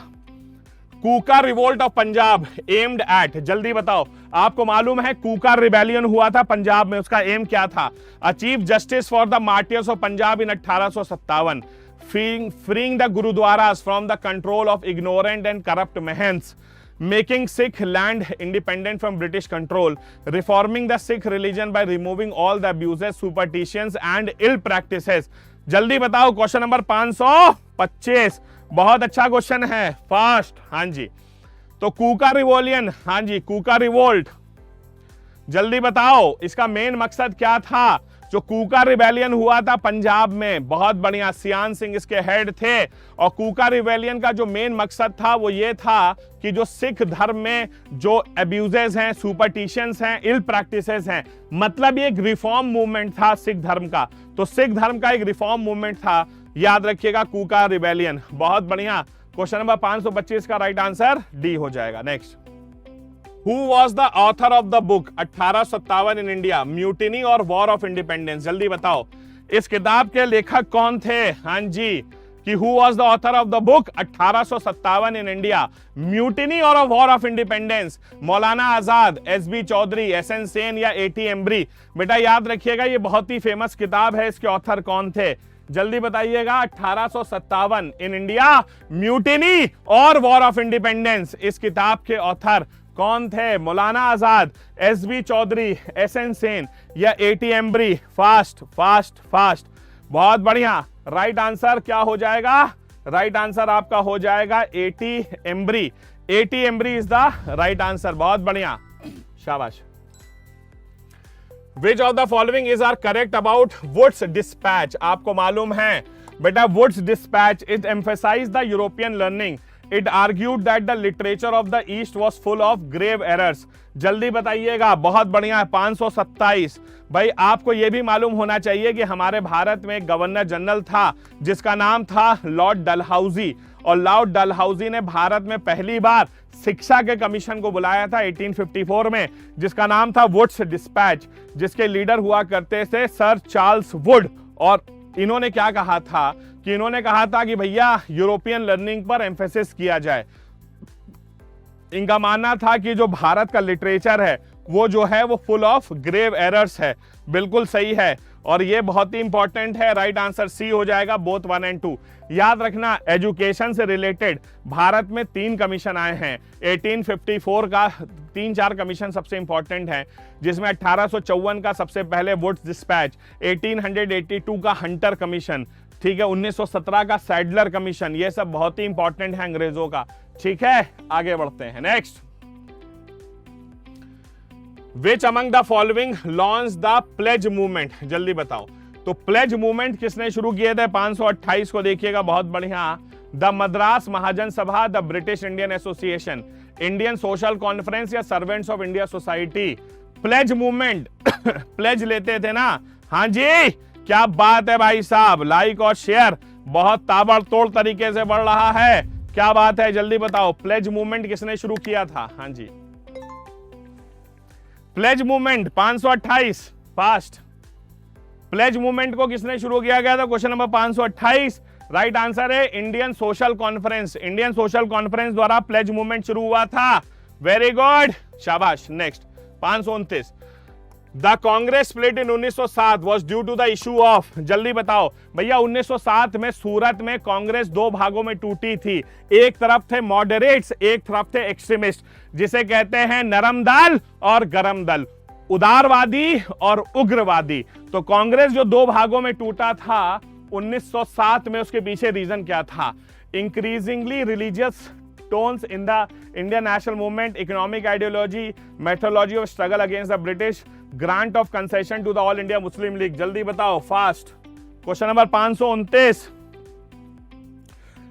Kuka revolt of Punjab aimed at, जल्दी बताओ। आपको मालूम है कूका रिबेलियन हुआ था पंजाब में, उसका एम क्या था? Achieve justice for the martyrs of Punjab in 1857, freeing the gurudwaras from the control of ignorant and corrupt mahants, making Sikh land independent from British control, reforming the Sikh religion by removing all the abuses, superstitions and ill practices। जल्दी बताओ, question number 525, बहुत अच्छा question है, fast. हाँ जी, तो कूका रिवोलियन, हाँ जी कूका revolt, जल्दी बताओ इसका मेन मकसद क्या था? जो कूका रिबेलियन हुआ था पंजाब में, बहुत बढ़िया, सियान सिंह इसके हेड थे। और कूका रिबेलियन का जो मेन मकसद था वो ये था कि जो सिख धर्म में जो एब्यूजेस हैं, सुपरस्टिशंस हैं, इल प्रैक्टिसेस हैं, मतलब ये एक रिफॉर्म मूवमेंट था सिख धर्म का। तो सिख धर्म का एक रिफॉर्म मूवमेंट था, याद रखिएगा कूका रिबेलियन, बहुत बढ़िया। क्वेश्चन नंबर 525 का राइट आंसर डी हो जाएगा। Next, Who was the author of the book 1857 in India, Mutiny और War of Independence? जल्दी बताओ इस किताब के लेखक कौन थे? हाँ जी, कि who was the author of the book 1857 in India, mutiny और war of independence, Maulana Azad, SB Chaudhary, SN Sen या एटी एम्बरी। बेटा याद रखिएगा ये बहुत ही फेमस किताब है, इसके ऑथर कौन थे जल्दी बताइएगा। 1857 इन इंडिया, म्यूटिनी और वॉर ऑफ इंडिपेंडेंस, इस किताब के ऑथर कौन थे? मौलाना आजाद, एसबी चौधरी, एसएन सेन या eighty ambery. Fast fast fast, बहुत बढ़िया। राइट आंसर क्या हो जाएगा? राइट आंसर आपका हो जाएगा एटी एम्बरी। एटी एम्बरी इज द राइट आंसर। बहुत बढ़िया, शाबाश। Which of the following is are correct about Wood's dispatch? आपको मालूम है बेटा, Wood's dispatch it emphasized the European learning. It argued that the literature of the East was full of grave errors. जल्दी बताइएगा। बहुत बढ़िया है, 527। भाई आपको यह भी मालूम होना चाहिए कि हमारे भारत में गवर्नर जनरल था जिसका नाम था लॉर्ड डलहौजी, और लॉर्ड डलहौजी ने भारत में पहली बार शिक्षा के कमीशन को बुलाया था 1854 में, जिसका नाम था वुड्स डिस्पैच, जिसके लीडर हुआ करते थे सर चार्ल्स वुड। और इन्होंने क्या कहा था कि इन्होंने कहा था कि भैया यूरोपियन लर्निंग पर एम्फेसिस किया जाए। इनका मानना था कि जो भारत का लिटरेचर है वो जो है वो फुल ऑफ ग्रेव एरर्स है। बिल्कुल सही है, और ये बहुत ही इंपॉर्टेंट है। राइट आंसर सी हो जाएगा, बोथ 1 और 2। याद रखना, एजुकेशन से रिलेटेड भारत में 3 कमीशन आए हैं। 1854 का 3-4 कमीशन सबसे इंपॉर्टेंट है, जिसमें 1854 का सबसे पहले वुड्स डिस्पैच, 1882 का हंटर कमीशन, ठीक है, 1917 का सैडलर कमीशन। ये सब बहुत ही इंपॉर्टेंट है अंग्रेजों का। ठीक है, आगे बढ़ते हैं। Next, Which among the following launched the pledge movement? जल्दी बताओ। तो प्लेज मूवमेंट किसने शुरू किए थे? 528 को देखिएगा, बहुत बढ़िया। The Madras Mahajan Sabha, the British Indian association, Indian social conference या servants of India society. Pledge movement pledge लेते थे ना? हाँ जी, क्या बात है भाई साहब। लाइक और शेयर बहुत ताबड़तोड़ तरीके से बढ़ रहा है। क्या बात है, जल्दी बताओ। प्लेज मूवमेंट किसने शुरू किया था? हाँ जी, pledge movement 528 fast. Pledge movement को किसने शुरू किया गया था? Question number 528। राइट आंसर है Indian social conference. Indian social conference द्वारा प्लेज मूवमेंट शुरू हुआ था। वेरी गुड, शाबाश। Next, 529। The Congress split in 1907 was due to the issue of. जल्दी बताओ भैया, 1907 में सूरत में कांग्रेस 2 भागों में टूटी थी। एक तरफ थे मॉडरेट्स, एक तरफ थे एक्सट्रीमिस्ट, जिसे कहते हैं नरम दल और गरम दल, उदारवादी और उग्रवादी। तो कांग्रेस जो 2 भागों में टूटा था 1907 में, उसके पीछे रीजन क्या था? Increasingly religious tones in the Indian national movement, economic ideology, methodology of struggle against the British, grant of concession to the All India Muslim League। जल्दी बताओ, फास्ट। Question number 529।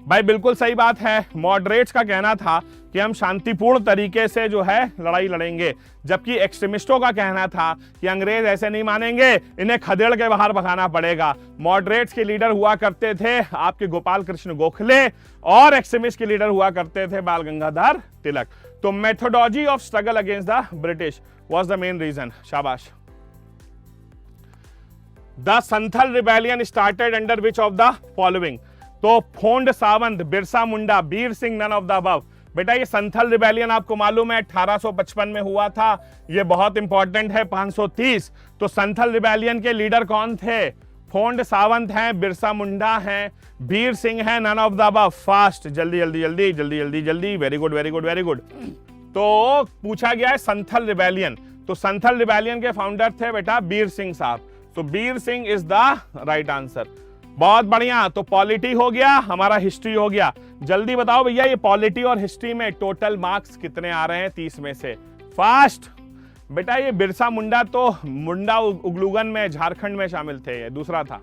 भाई बिल्कुल सही बात है। मॉडरेट्स का कहना था कि हम शांतिपूर्ण तरीके से जो है लड़ाई लड़ेंगे, जबकि एक्सट्रीमिस्टों का कहना था कि अंग्रेज ऐसे नहीं मानेंगे, इन्हें खदेड़ के बाहर भगाना पड़ेगा। मॉडरेट्स के लीडर हुआ करते थे आपके गोपाल कृष्ण गोखले, और एक्सट्रीमिस्ट के लीडर हुआ करते थे बाल गंगाधर तिलक। तो methodology of struggle against the British was the main reason. शाबाश। The Santhal rebellion started under which of the following? तो Phond Sawant, Birsa Munda, Bir Singh, none of the above. बेटा ये संथल रिबेलियन आपको मालूम है 1855 में हुआ था। ये बहुत इंपॉर्टेंट है। 530। तो संथल रिबेलियन के लीडर कौन थे? फोंड सावंत हैं, बिरसा मुंडा हैं, बीर सिंह हैं, none of the above. Fast, जल्दी जल्दी जल्दी जल्दी जल्दी जल्दी। Very good very good very good. तो पूछा गया है संथल रिबेलियन, तो संथल रिबेलियन के फाउंडर थे बेटा बीर सिंह साहब। तो Bir Singh is the right answer. बहुत बढ़िया। तो पॉलिटी हो गया, हमारा हिस्ट्री हो गया। जल्दी बताओ भैया, ये पॉलिटी और हिस्ट्री में टोटल मार्क्स कितने आ रहे हैं 30 में से? फास्ट। बेटा ये बिरसा मुंडा तो मुंडा उगलुगन में झारखंड में शामिल थे, ये दूसरा था।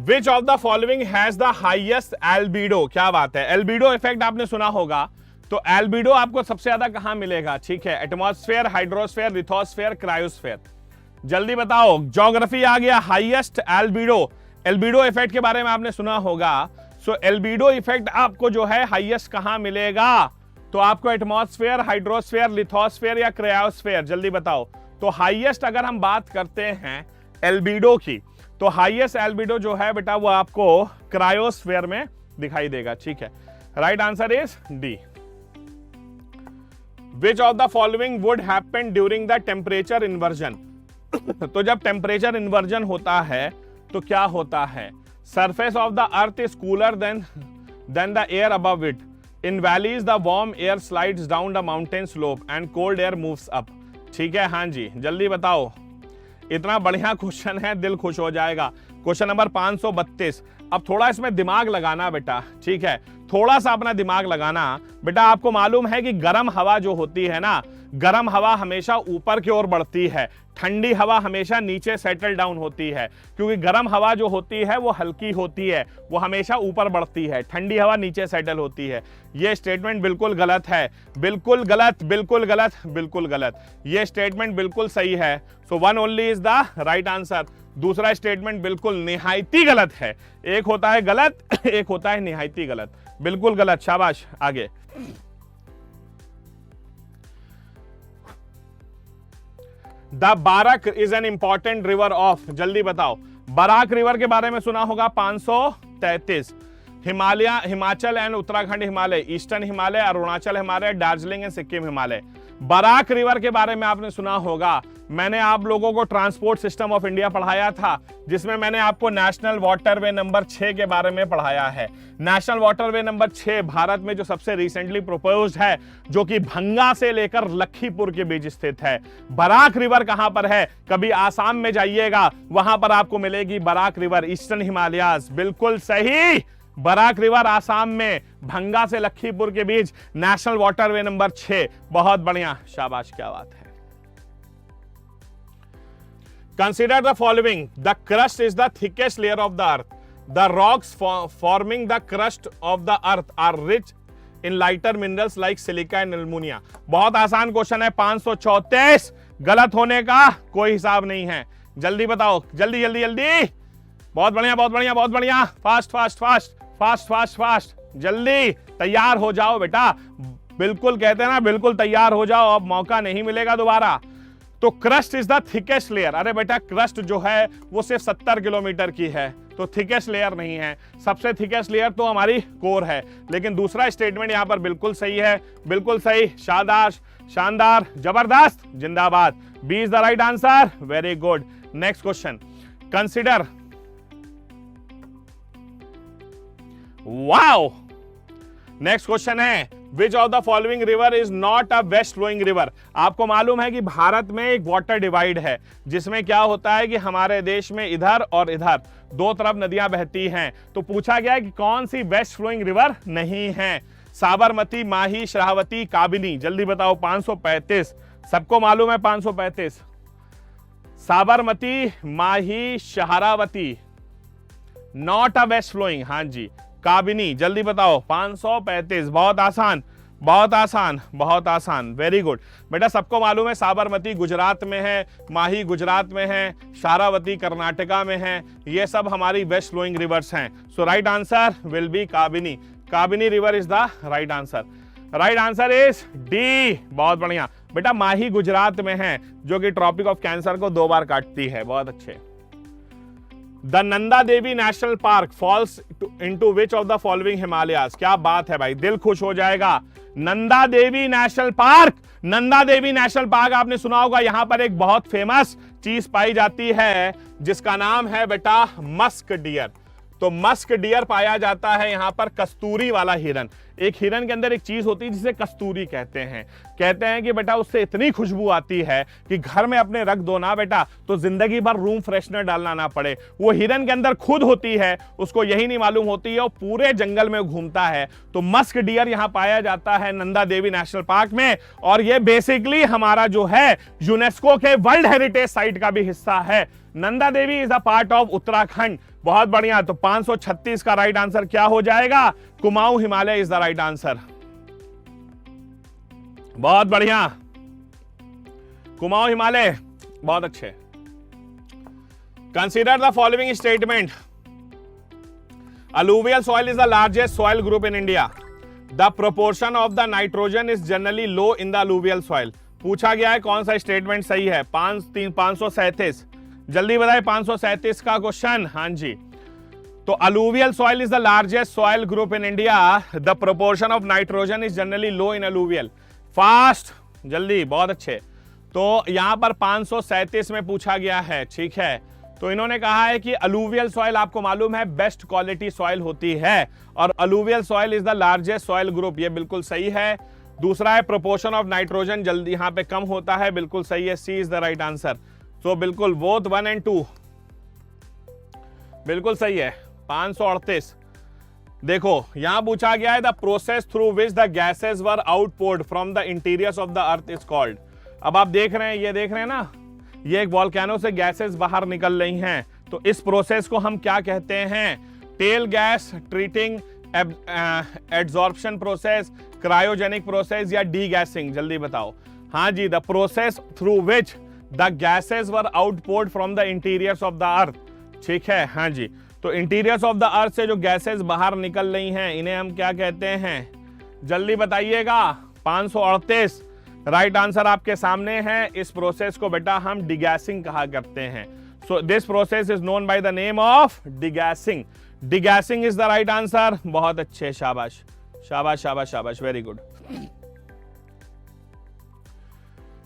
Which of the following has the highest albedo? क्या बात है, एल्बिडो इफेक्ट आपने सुना होगा। तो एल्बिडो आपको सबसे ज्यादा कहां मिलेगा? ठीक है, एटमॉस्फेयर, हाइड्रोस्फेयर, लिथोस्फेयर, क्रायोस्फेयर। जल्दी बताओ। ज्योग्राफी आ गया। हाईएस्ट एल्बिडो, एल्बिडो इफेक्ट के बारे में आपने सुना होगा। सो एल्बिडो इफेक्ट आपको जो है हाईएस्ट कहां मिलेगा? तो आपको एटमॉस्फेयर, हाइड्रोस्फेयर, लिथोस्फेयर या क्रायोस्फेयर? जल्दी बताओ। तो हाईएस्ट अगर हम बात करते हैं एल्बिडो की, तो हाईएस्ट एल्बिडो जो है बेटा वो आपको क्रायोस्फीयर में दिखाई देगा, ठीक है। Right answer is D. Which of the following would happen during the temperature inversion. तो जब टेम्परेचर इन्वर्जन होता है तो क्या होता है? Surface of the earth is cooler than the air above it. In valleys the warm air slides down the mountain slope and cold air moves up. ठीक है, हाँ जी, जल्दी बताओ। इतना बढ़िया क्वेश्चन है, दिल खुश हो जाएगा। Question number 532। अब थोड़ा इसमें दिमाग लगाना बेटा, ठीक है, थोड़ा सा अपना दिमाग लगाना बेटा। आपको मालूम है कि गर्म हवा जो होती है ना, गर्म हवा हमेशा ऊपर की ओर बढ़ती है, ठंडी हवा हमेशा नीचे सेटल डाउन होती है। क्योंकि गर्म हवा जो होती है वो हल्की होती है, वो हमेशा ऊपर बढ़ती है, ठंडी हवा नीचे सेटल होती है। ये स्टेटमेंट बिल्कुल गलत है, बिल्कुल गलत, बिल्कुल गलत, बिल्कुल गलत। ये स्टेटमेंट बिल्कुल सही है। So one only is the right answer. दूसरा स्टेटमेंट बिल्कुल निहायती गलत है। एक होता है गलत, एक होता है निहायती गलत। बिल्कुल गलत, शाबाश। आगे, the Barak is an important river of. जल्दी बताओ, बराक रिवर के बारे में सुना होगा। 533। Himachal and Uttarakhand Himalaya, eastern Himalaya, Arunachal Himalaya, Darjeeling and Sikkim Himalaya. Barak river के बारे में आपने सुना होगा। मैंने आप लोगों को ट्रांसपोर्ट सिस्टम ऑफ इंडिया पढ़ाया था, जिसमें मैंने आपको नेशनल वाटरवे नंबर 6 के बारे में पढ़ाया है। नेशनल वाटरवे नंबर 6 भारत में जो सबसे रिसेंटली प्रपोज्ड है, जो कि भंगा से लेकर लखीपुर के बीच स्थित है। बराक रिवर कहां पर है? कभी आसाम में जाइएगा, वहां पर आपको मिलेगी बराक रिवर, ईस्टर्न हिमालयाज। बिल्कुल सही, बराक रिवर आसाम में, भंगा से लखीपुर के बीच, नेशनल वाटरवे नंबर 6। बहुत बढ़िया, शाबाश, क्या बात है। Consider the following. The crust is the thickest layer of the earth. The rocks forming the crust of the earth are rich in lighter minerals like silica and alumina. बहुत आसान question है। 534। गलत होने का कोई हिसाब नहीं है। जल्दी बताओ, जल्दी जल्दी जल्दी। बहुत बढ़िया, बहुत बढ़िया, बहुत बढ़िया। Fast fast fast fast fast fast, जल्दी तैयार हो जाओ बेटा। बिल्कुल कहते हैं ना, बिल्कुल तैयार हो जाओ, अब मौका नहीं मिलेगा दोबारा। तो crust is the thickest layer. अरे बेटा, क्रस्ट जो है वो सिर्फ 70 किलोमीटर की है, तो थिकेस्ट लेयर नहीं है। सबसे थिकेस्ट लेयर तो हमारी कोर है। लेकिन दूसरा स्टेटमेंट यहां पर बिल्कुल सही है, बिल्कुल सही, शाबाश, शानदार, जबरदस्त, जिंदाबाद। B is the right answer. Very good. Next question, consider. Wow, next question है, which of the following river is not a west flowing river. आपको मालूम है कि भारत में एक वाटर डिवाइड है, जिसमें क्या होता है कि हमारे देश में इधर और इधर दो तरफ नदियां बहती हैं। तो पूछा गया है कि कौन सी वेस्ट फ्लोइंग रिवर नहीं है। साबरमती, माही, श्रावती, काबिनी। जल्दी बताओ। 535, सबको मालूम है 535। साबरमती, माही, शहारावती, नॉट अ वेस्ट फ्लोइंग। हाँ जी, काबिनी। जल्दी बताओ। 535, बहुत आसान, बहुत आसान, बहुत आसान। वेरी गुड बेटा, सबको मालूम है साबरमती गुजरात में है, माही गुजरात में है, शारावती कर्नाटका में है। ये सब हमारी वेस्ट फ्लोइंग रिवर्स हैं। So right answer will be Kabini. Kabini river is the right answer. Right answer is D. बहुत बढ़िया बेटा, माही गुजरात में है, जो कि ट्रॉपिक ऑफ कैंसर को 2 बार काटती है। बहुत अच्छे। The Nanda Devi national park falls into which of the following Himalayas. क्या बात है भाई, दिल खुश हो जाएगा। Nanda Devi national park, Nanda Devi national park आपने सुना होगा। यहां पर एक बहुत फेमस चीज पाई जाती है, जिसका नाम है बेटा मस्क डियर। तो मस्क डियर पाया जाता है यहां पर, कस्तूरी वाला हिरन। एक हिरन के अंदर एक चीज होती है जिसे कस्तूरी कहते हैं। कहते हैं कि बेटा उससे इतनी खुशबू आती है कि घर में अपने रख दो ना बेटा, तो जिंदगी भर रूम फ्रेशनर डालना ना पड़े। वो हिरन के अंदर खुद होती है, उसको यही नहीं मालूम होती है, वो पूरे जंगल में घूमता है। तो मस्क डियर यहां पाया जाता है नंदा देवी नेशनल पार्क में। और ये बेसिकली हमारा जो है यूनेस्को के वर्ल्ड हेरिटेज साइट का भी हिस्सा है। Nanda Devi is a part of Uttarakhand. बहुत बढ़िया। तो 536 का राइट आंसर क्या हो जाएगा? Kumaon Himalaya is the right answer. बहुत बढ़िया, कुमाऊं हिमालय, बहुत अच्छे। Consider the following statement. Alluvial soil is the largest soil group in India. The proportion of the nitrogen is generally low in the alluvial soil. पूछा गया है कौन सा स्टेटमेंट सही है। 537, जल्दी बताए 537 का क्वेश्चन। हाँ जी, तो alluvial soil is the largest soil group in India, the proportion of nitrogen is generally low in alluvial. Fast, जल्दी, बहुत अच्छे। तो यहां पर 537 में पूछा गया है, ठीक है। तो इन्होंने कहा है कि अलूवियल सॉइल आपको मालूम है बेस्ट क्वालिटी सॉइल होती है, और alluvial soil is the largest soil group, ये बिल्कुल सही है। दूसरा है प्रोपोर्शन ऑफ नाइट्रोजन जल्दी यहां पे कम होता है, बिल्कुल सही है, C is the right answer. तो बिल्कुल बोथ 1 और 2 बिल्कुल सही है। 538, देखो यहां पूछा गया है the process through which the gases were outpoured from the interiors of the earth is called. अब आप देख रहे हैं, ये देख रहे हैं ना, ये एक वॉल्केनो से गैसेस बाहर निकल रही हैं, तो इस प्रोसेस को हम क्या कहते हैं? Tail gas treating, adsorption process, cryogenic process या डीगैसिंग, जल्दी बताओ। हाँ जी, the process through which the gases were outpoured from the interiors of the earth, ठीक है। हाँ जी, तो इंटीरियर्स ऑफ द अर्थ से जो गैसेस बाहर निकल रही हैं इन्हें हम क्या कहते हैं? जल्दी बताइएगा। 538 राइट आंसर आपके सामने है। इस प्रोसेस को बेटा हम डिगैसिंग कहा करते हैं। So this process is known by the name of degassing. Degassing is the right answer. बहुत अच्छे, शाबाश शाबाश शाबाश शाबाश, very good.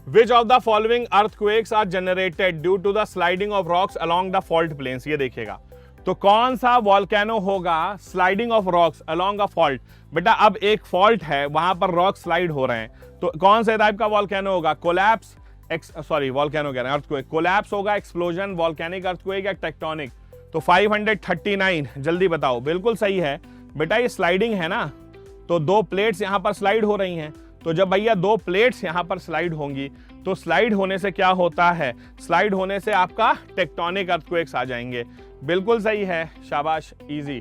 Which of the following earthquakes are generated due to the sliding of rocks along the fault plains? ये देखिएगा, तो कौन सा वॉल्केनो होगा sliding of rocks along a fault? बेटा अब एक फॉल्ट है, वहां पर रॉक स्लाइड हो रहे हैं, तो कौन से टाइप का वॉल्केनो होगा? कोलैप्स, वॉल्केनो कह रहे हैं, अर्थक्वेक। कोलैप्स होगा, एक्सप्लोजन, वॉल्केनिक अर्थक्वेक या टेक्टोनिक? तो 539 जल्दी बताओ। बिल्कुल सही है बेटा, ये स्लाइडिंग है ना, तो दो प्लेट्स यहां पर स्लाइड हो रही हैं, तो जब भैया दो प्लेट्स यहां पर स्लाइड होंगी तो स्लाइड होने से क्या होता है? स्लाइड होने से आपका टेक्टोनिक अर्थक्वेक्स आ जाएंगे। बिल्कुल सही है, शाबाश, इजी।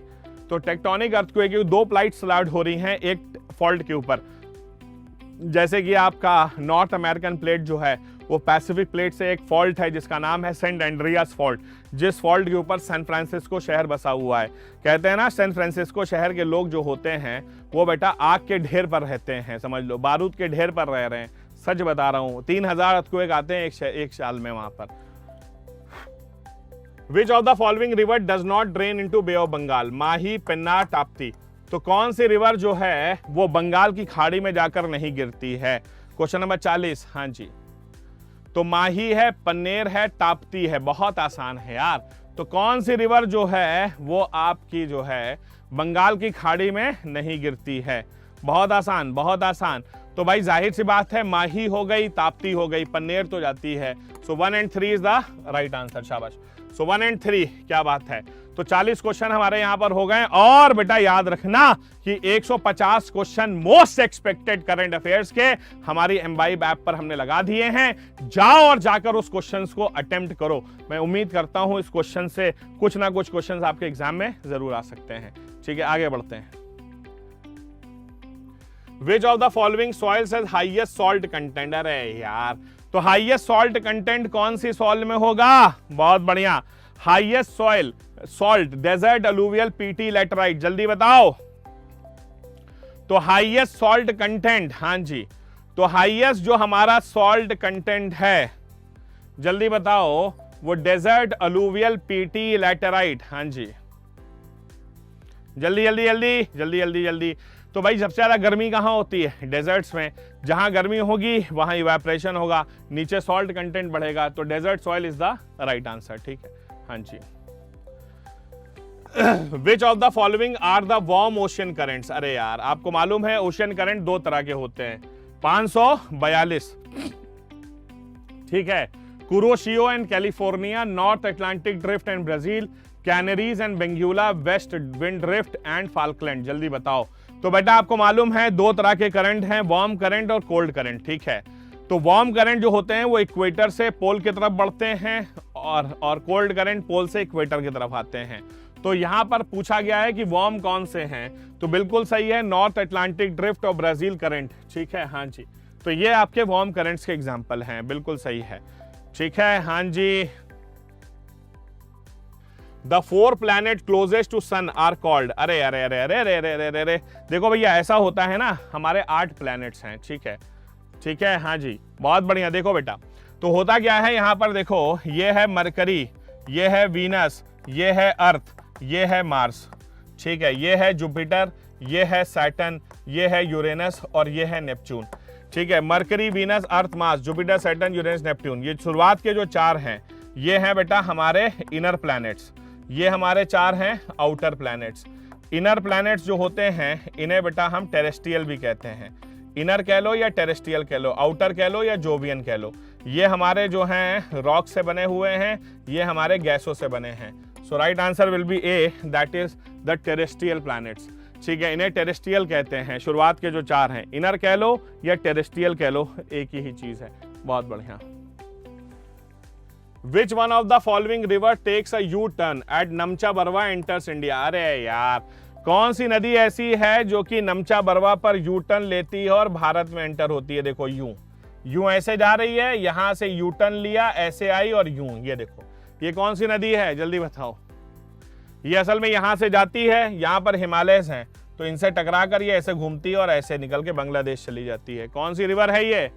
तो टेक्टोनिक अर्थक्वेक की दो प्लेट स्लाइड हो रही हैं एक फॉल्ट के ऊपर, जैसे कि आपका नॉर्थ अमेरिकन प्लेट जो है वो पैसिफिक प्लेट से एक फॉल्ट है जिसका नाम है सेंट एंड्रियास फॉल्ट, जिस फॉल्ट के ऊपर सैन फ्रांसिस्को शहर बसा हुआ है। कहते हैं ना सैन फ्रांसिस्को शहर के लोग जो होते हैं वो बेटा आग के ढेर पर रहते हैं, समझ लो, बारूद के ढेर पर रह रहे हैं। सच बता रहा हूं, 3000 अर्थक्वेक आते हैं एक साल में वहां पर। Which of the following river does not drain into Bay of Bengal? माही, पेन्नार, ताप्ती। तो कौन सी रिवर जो है वो बंगाल की खाड़ी में जाकर नहीं गिरती है? Question number 40। हाँ जी, तो माही है, पन्नेर है, ताप्ती है। बहुत आसान है यार। तो कौन सी रिवर जो है वो आपकी जो है बंगाल की खाड़ी में नहीं गिरती है? बहुत आसान, बहुत आसान। तो भाई जाहिर सी बात है, माही हो गई, ताप्ती हो गई, पन्नेर तो जाती है। सो 1 और 3 इज द राइट आंसर, शाबाश। सो 1 और 3, क्या बात है। तो 40 क्वेश्चन हमारे यहां पर हो गए। और बेटा याद रखना कि 150 question most expected current affairs के हमारी एम्बाइब ऐप पर हमने लगा दिए हैं। जाओ और जाकर उस क्वेश्चंस को अटेम्प्ट करो। मैं उम्मीद करता हूं इस क्वेश्चन से कुछ ना कुछ क्वेश्चंस आपके एग्जाम में जरूर आ सकते हैं। ठीक है, आगे बढ़ते हैं। Which of the following soils has highest salt content? अरे यार, तो हाईएस्ट सॉल्ट कंटेंट कौन सी सॉइल में होगा? बहुत बढ़िया, highest soil salt, desert, alluvial, peaty, laterite, जल्दी बताओ। तो हाईएस्ट सॉल्ट कंटेंट, हाँ जी, तो हाईएस्ट जो हमारा सॉल्ट कंटेंट है, जल्दी बताओ, वो डेजर्ट, अलूवियल, पीटी, लैटराइट। हाँ जी, जल्दी जल्दी जल्दी जल्दी जल्दी जल्दी। तो भाई सबसे ज्यादा गर्मी कहां होती है? डेजर्ट्स में। जहां गर्मी होगी वहां इवेपोरेशन होगा, नीचे सॉल्ट कंटेंट बढ़ेगा, तो desert soil is the right answer. ठीक है, हाँ जी। Which of the following are the warm ocean currents? अरे यार, आपको मालूम है ओशियन करंट दो तरह के होते हैं। 542, ठीक है, Kuroshio and California, North Atlantic drift and Brazil, Canaries and Benguela, west wind drift and Falkland, जल्दी बताओ। तो बेटा आपको मालूम है दो तरह के करंट हैं, वार्म करंट और कोल्ड करंट। ठीक है, तो वार्म करंट जो होते हैं वो इक्वेटर से पोल की तरफ बढ़ते हैं और कोल्ड करंट पोल से इक्वेटर की तरफ आते हैं। तो यहां पर पूछा गया है कि वार्म कौन से हैं, तो बिल्कुल सही है, नॉर्थ अटलांटिक ड्रिफ्ट और ब्राजील करंट। ठीक है, हाँ जी, तो ये आपके वार्म करंट्स के एग्जांपल हैं, बिल्कुल सही है। ठीक है, हाँ जी। The 4 planet closest to sun are called। अरे अरे अरे अरे अरे अरे अरे अरे, देखो भैया ऐसा होता है ना, हमारे 8 प्लैनेट्स हैं, ठीक है, ठीक है, हाँ जी, बहुत बढ़िया। देखो बेटा, तो होता क्या है यहाँ पर, देखो ये है मरकरी, ये है वीनस, ये है अर्थ, ये है मार्स, ठीक है, ये है जुपिटर, ये है सैटर्न, ये है यूरेनस और ये है नेपच्यून, ठीक है। Mercury, Venus, Earth, Mars, Jupiter, Saturn, Uranus, Neptune, ये शुरुआत के जो 4 हैं ये हैं बेटा हमारे इनर प्लैनेट्स, ये हमारे 4 हैं आउटर प्लैनेट्स। इनर प्लैनेट्स जो होते हैं इन्हें बेटा हम टेरेस्ट्रियल भी कहते हैं, इनर कह लो या टेरेस्ट्रियल कह लो, आउटर कह लो या जोवियन कह लो। ये हमारे जो हैं रॉक से बने हुए हैं, ये हमारे गैसों से बने हैं। So right answer will be A, that is the terrestrial planets, ठीक है। इन्हें टेरेस्ट्रियल कहते हैं, शुरुआत के जो 4 हैं, इनर कह लो या टेरेस्ट्रियल कह लो, एक ही चीज है। बहुत बढ़िया। Which one of the following river takes a U-turn at Namcha Barwa enters India? अरे यार, कौन सी नदी ऐसी है जो कि नमचा बरवा पर यू टर्न लेती है और भारत में एंटर होती है? देखो यूं ऐसे जा रही है, यहां से यू टर्न लिया, ऐसे आई और यूं, ये देखो, ये कौन सी नदी है जल्दी बताओ। ये असल में यहां से जाती है, यहां पर हिमालयस हैं तो इनसे टकरा कर ये ऐसे घूमती है और ऐसे निकल के बांग्लादेश चली जाती है। कौन सी रिवर है ये?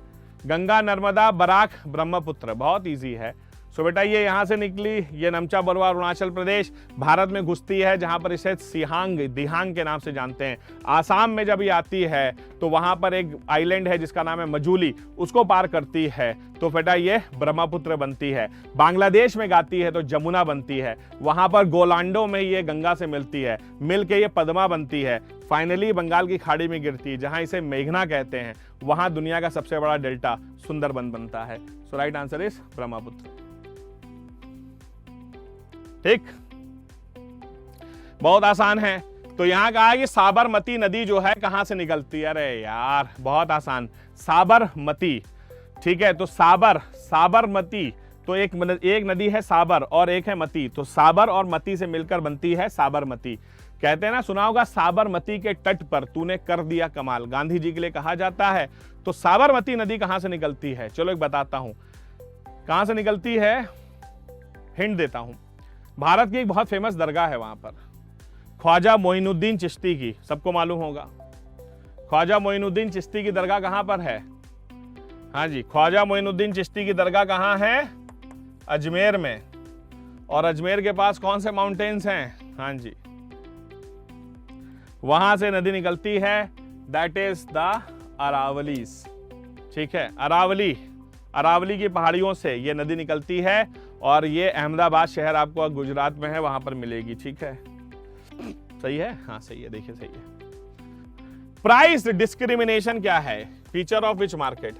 गंगा, नर्मदा, बराक, ब्रह्मपुत्र। बहुत इजी है। सो बेटा ये यहाँ से निकली, ये नमचा बरवा अरुणाचल प्रदेश भारत में घुसती है, जहाँ पर इसे सिहांग दिहांग के नाम से जानते हैं। आसाम में जब ये आती है तो वहाँ पर एक आइलैंड है जिसका नाम है मजूली, उसको पार करती है तो बेटा ये ब्रह्मपुत्र बनती है। बांग्लादेश में गाती है तो जमुना बनती है। वहाँ पर गोलांडो में ये गंगा से मिलती है, मिल के ये पद्मा बनती है। फाइनली बंगाल की खाड़ी में गिरती है जहाँ इसे मेघना कहते हैं। वहाँ दुनिया का सबसे बड़ा डेल्टा सुंदरबन बनता है। So right answer is Brahmaputra. ठीक, बहुत आसान है। तो यहां कहा है कि साबरमती नदी जो है कहां से निकलती है? अरे यार बहुत आसान, साबरमती, ठीक है। तो साबरमती, तो एक नदी है साबर और एक है मती, तो साबर और मती से मिलकर बनती है साबरमती। कहते हैं ना, सुना होगा, साबरमती के तट पर तूने कर दिया कमाल, गांधी जी के लिए कहा जाता है। तो साबरमती नदी कहां से निकलती है? चलो एक बताता हूं कहां से निकलती है, हिंट देता हूं। भारत की एक बहुत फेमस दरगाह है वहां पर, ख्वाजा मोइनुद्दीन चिश्ती की, सबको मालूम होगा। ख्वाजा मोइनुद्दीन चिश्ती की दरगाह कहां पर है? हाँ जी, ख्वाजा मोइनुद्दीन चिश्ती की दरगाह कहां है? अजमेर में। और अजमेर के पास कौन से माउंटेन्स हैं? हाँ जी, वहां से नदी निकलती है, दैट इज द अरावलीज, ठीक है। अरावली की पहाड़ियों से ये नदी निकलती है और ये अहमदाबाद शहर आपको गुजरात में है, वहां पर मिलेगी, ठीक है। सही है, हाँ सही है, देखिए सही है। प्राइस डिस्क्रिमिनेशन क्या है? Feature of which market?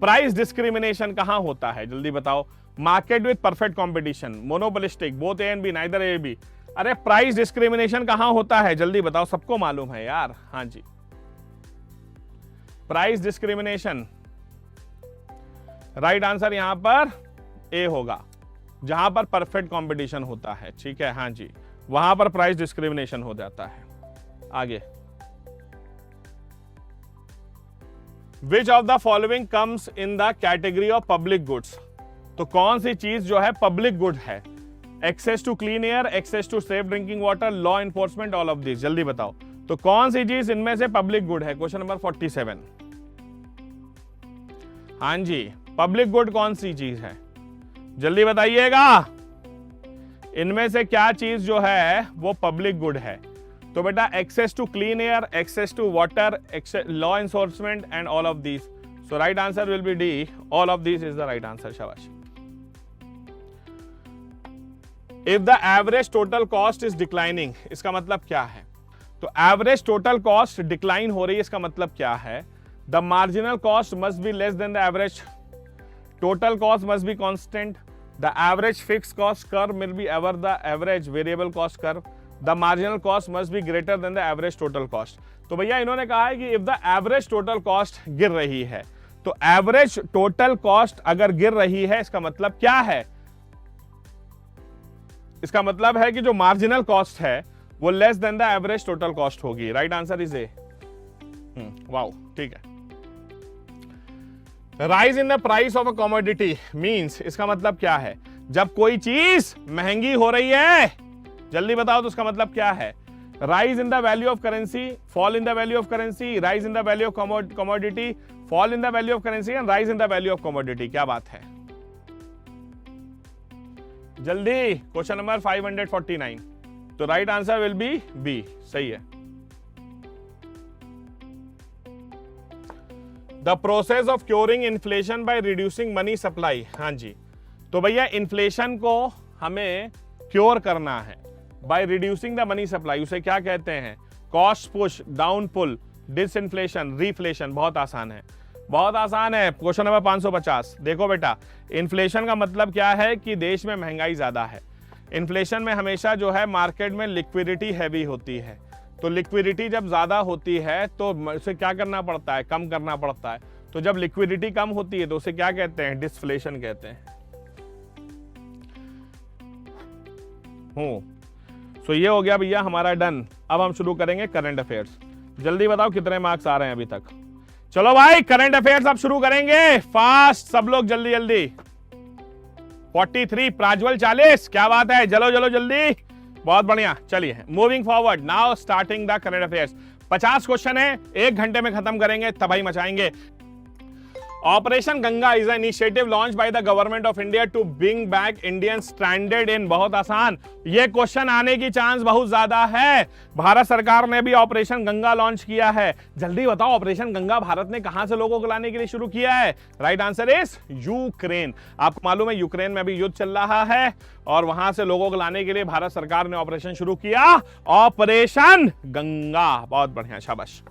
Price discrimination कहां होता है जल्दी बताओ। Market with perfect competition, monopolistic, both A and B, neither A B. अरे प्राइस डिस्क्रिमिनेशन कहां होता है जल्दी बताओ, सबको मालूम है यार। हाँ जी, प्राइस डिस्क्रिमिनेशन, राइट आंसर यहां पर ए होगा, जहां पर परफेक्ट कंपटीशन होता है, ठीक है। हाँ जी, वहां पर प्राइस डिस्क्रिमिनेशन हो जाता है। आगे, which of the following comes in the category of public goods? तो कौन सी चीज जो है पब्लिक गुड है? Access to clean air, access to safe drinking water, law enforcement, all of this. जल्दी बताओ तो कौन सी चीज इनमें से पब्लिक गुड है? Question number 47। हाँ जी, पब्लिक गुड कौन सी चीज है जल्दी बताइएगा। इनमें से क्या चीज जो है वो पब्लिक गुड है? तो बेटा access to clean air, access to water, law enforcement and all of this. So right answer will be D, all of this is the right answer. शाबाश। If the average total cost is declining, इसका मतलब क्या है? तो average total cost decline हो रही है, इसका मतलब क्या है? The marginal cost must be less than the average, total cost must be constant, the average fixed cost curve will be ever the average variable cost curve, the marginal cost must be greater than the average total cost। तो भैया इन्होंने कहा है कि if the average total cost गिर रही है, तो average total cost अगर गिर रही है इसका मतलब क्या है? इसका मतलब है कि जो marginal cost है वो less than the average total cost होगी। Right answer is A. Wow, ठीक है। Rise in the price of a commodity means, इसका मतलब क्या है? जब कोई चीज महंगी हो रही है, जल्दी बताओ तो उसका मतलब क्या है? Rise in the value of currency, fall in the value of currency, rise in the value of commodity, fall in the value of currency and rise in the value of commodity. क्या बात है, जल्दी। Question number 549, तो right answer will be B, सही है। The process of curing inflation by reducing money supply. हाँ जी, तो भैया इन्फ्लेशन को हमें क्योर करना है by reducing the money supply. उसे क्या कहते हैं? Cost push, down pull, disinflation, reflation. बहुत आसान है, बहुत आसान है। क्वेश्चन नंबर 550, देखो बेटा, इन्फ्लेशन का मतलब क्या है कि देश में महंगाई ज्यादा है। इन्फ्लेशन में हमेशा जो है मार्केट में लिक्विडिटी हैवी होती है, तो लिक्विडिटी जब ज्यादा होती है तो उसे क्या करना पड़ता है? कम करना पड़ता है। तो जब लिक्विडिटी कम होती है तो उसे क्या कहते हैं? डिसफ्लेशन कहते हैं। सो ये हो गया भैया हमारा डन। अब हम शुरू करेंगे करंट अफेयर्स। जल्दी बताओ कितने मार्क्स आ रहे हैं अभी तक। चलो भाई करंट अफेयर्स अब शुरू करेंगे, फास्ट सब लोग, जल्दी जल्दी। 43, प्राज्वल 40, क्या बात है, चलो चलो जल्दी, बहुत बढ़िया। चलिए moving forward, now starting the current affairs. 50 question है, 1 घंटे में खत्म करेंगे, तबाही मचाएंगे। Operation Ganga is an initiative launch by the government of India to bring back Indian stranded in. बहुत आसान, ये क्वेश्चन आने की चांस बहुत ज्यादा है। भारत सरकार ने भी ऑपरेशन गंगा लॉन्च किया है। जल्दी बताओ ऑपरेशन गंगा भारत ने कहां से लोगों को लाने के लिए शुरू किया है? Right answer is Ukraine. आपको मालूम है यूक्रेन में अभी युद्ध चल रहा है और वहां से लोगों को लाने के लिए भारत सरकार ने ऑपरेशन शुरू किया, ऑपरेशन गंगा। बहुत बढ़िया, शाबाश।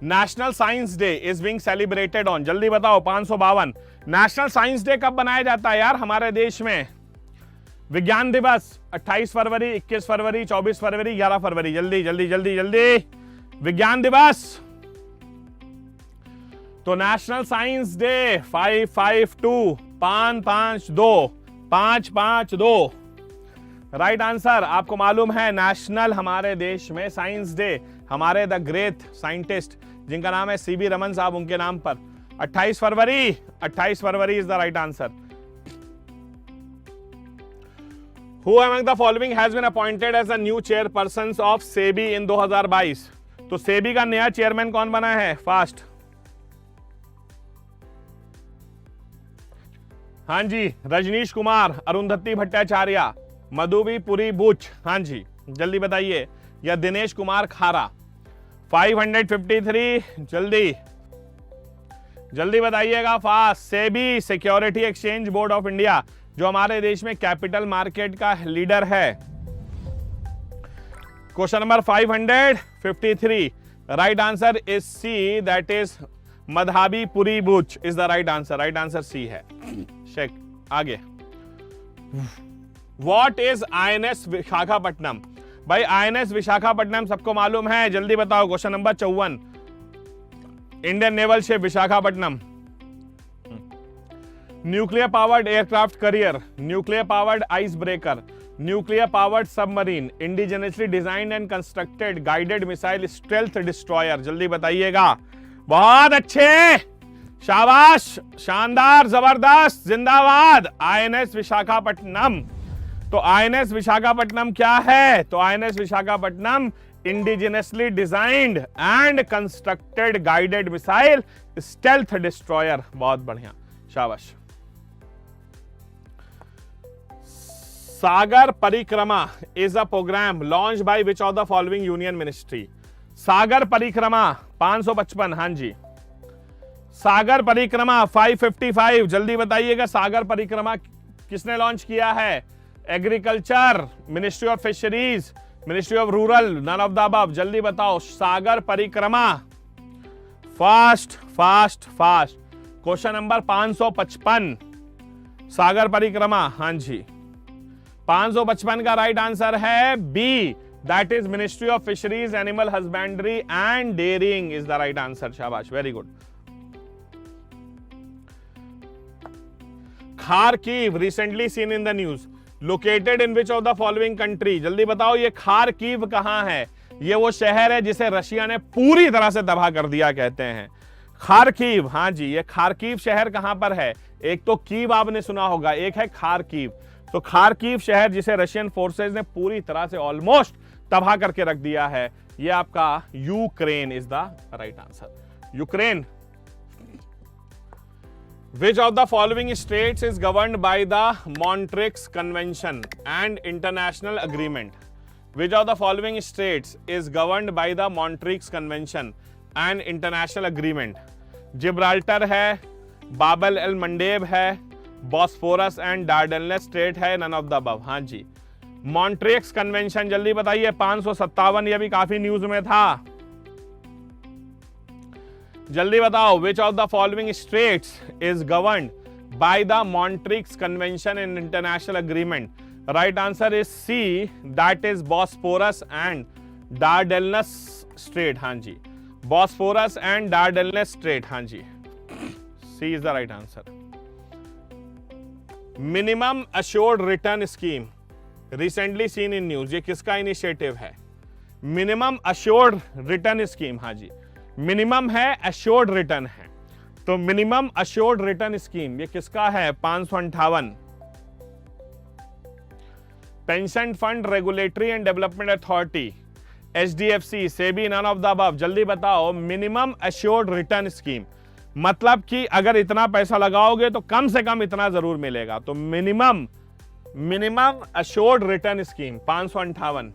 National science day is being celebrated on. जल्दी बताओ 552। नेशनल साइंस डे कब बनाया जाता है यार हमारे देश में? विज्ञान दिवस 28 फरवरी, 21 फरवरी, 24 फरवरी, 11 फरवरी। जल्दी जल्दी जल्दी जल्दी। विज्ञान दिवस, तो national science day 552, 552, 552। Right answer. आपको मालूम है नेशनल हमारे देश में साइंस डे हमारे द ग्रेट साइंटिस्ट जिनका नाम है सीवी रमन साहब, उनके नाम पर 28 फरवरी। 28 February is the right answer. Who among the following has been appointed as a new chairpersons of SEBI in 2022? तो सेबी का नया चेयरमैन कौन बना है? फास्ट। हाँ जी, रजनीश कुमार, अरुंधति भट्टाचार्य, मधुबी पुरी बुच। हाँ जी, जल्दी बताइए, या दिनेश कुमार खारा। 553, जल्दी जल्दी बताइएगा, fast. SEBI, security exchange board of India, जो हमारे देश में कैपिटल मार्केट का लीडर है। Question number 553, right answer is C, that is Madhabi Puri Buch is the right answer. Right answer C है। शेक आगे। What is INS Visakhapatnam? भाई आईएनएस विशाखापट्टनम सबको मालूम है, जल्दी बताओ। Question number 54, Indian naval ship Visakhapatnam. Nuclear powered aircraft carrier, nuclear powered ice breaker, nuclear powered submarine, indigenously designed and constructed guided missile stealth destroyer. जल्दी बताइएगा। बहुत अच्छे, शाबाश, शानदार, जबरदस्त, जिंदाबाद। आईएनएस विशाखापट्टनम। तो आईएनएस विशाखापट्टनम क्या है? तो INS Visakhapatnam indigenously designed and constructed guided missile stealth destroyer. बहुत बढ़िया, शाबाश। Sagar Parikrama is a programme launch by which of the following union ministry? Sagar Parikrama 555। हाँ जी, सागर परिक्रमा 555, जल्दी बताइएगा। सागर परिक्रमा किसने लॉन्च किया है? Agriculture, ministry of fisheries, ministry of rural, none of the above. जल्दी बताओ Sagar Parikrama. Fast fast fast. Question number 555, Sagar Parikrama. हाँ जी, 555 का राइट आंसर है B, that is ministry of fisheries, animal husbandry and dairying is the right answer. शाबाश, very good. Kharkiv recently seen in the news, located in which of the following country? जल्दी बताओ ये खारकीव कहां है? ये वो शहर है जिसे रशिया ने पूरी तरह से तबाह कर दिया कहते हैं। खारकीव, हाँ जी, ये खारकीव शहर कहां पर है? एक तो कीव आपने सुना होगा, एक है खारकीव। तो खारकीव शहर जिसे रशियन फोर्सेज ने पूरी तरह से ऑलमोस्ट तबाह करके रख दिया है, ये आपका Ukraine is the right answer. Ukraine Which of the following states is governed by the Montreux Convention and International Agreement? Which of the following states is governed by the Montreux Convention and International Agreement? Gibraltar है, बाबल L Mandeb है, Bosphorus and Dardanelles state है, none of the above. हाँ जी, Montreux convention जल्दी बताइए। 557, ये भी काफी news में था, जल्दी बताओ। Which of the following straits is governed by the Montreux convention and international agreement? Right answer is C, that is Bosphorus and Dardanelles strait. हाँ जी, बॉस्फोरस एंड डार्डेनल्स स्टेट। हाँ जी, C is the right answer. Minimum assured return scheme recently seen in news, ये किसका initiative है? Minimum assured return scheme. हाँ जी, minimum है, अश्योर्ड रिटर्न है, तो मिनिमम अश्योर्ड रिटर्न स्कीम ये किसका है? 558। Pension fund regulatory and development authority, HDFC, SEBI, none of the above. जल्दी बताओ। मिनिमम अश्योर्ड रिटर्न स्कीम मतलब कि अगर इतना पैसा लगाओगे तो कम से कम इतना जरूर मिलेगा, तो मिनिमम अश्योर्ड रिटर्न स्कीम 558।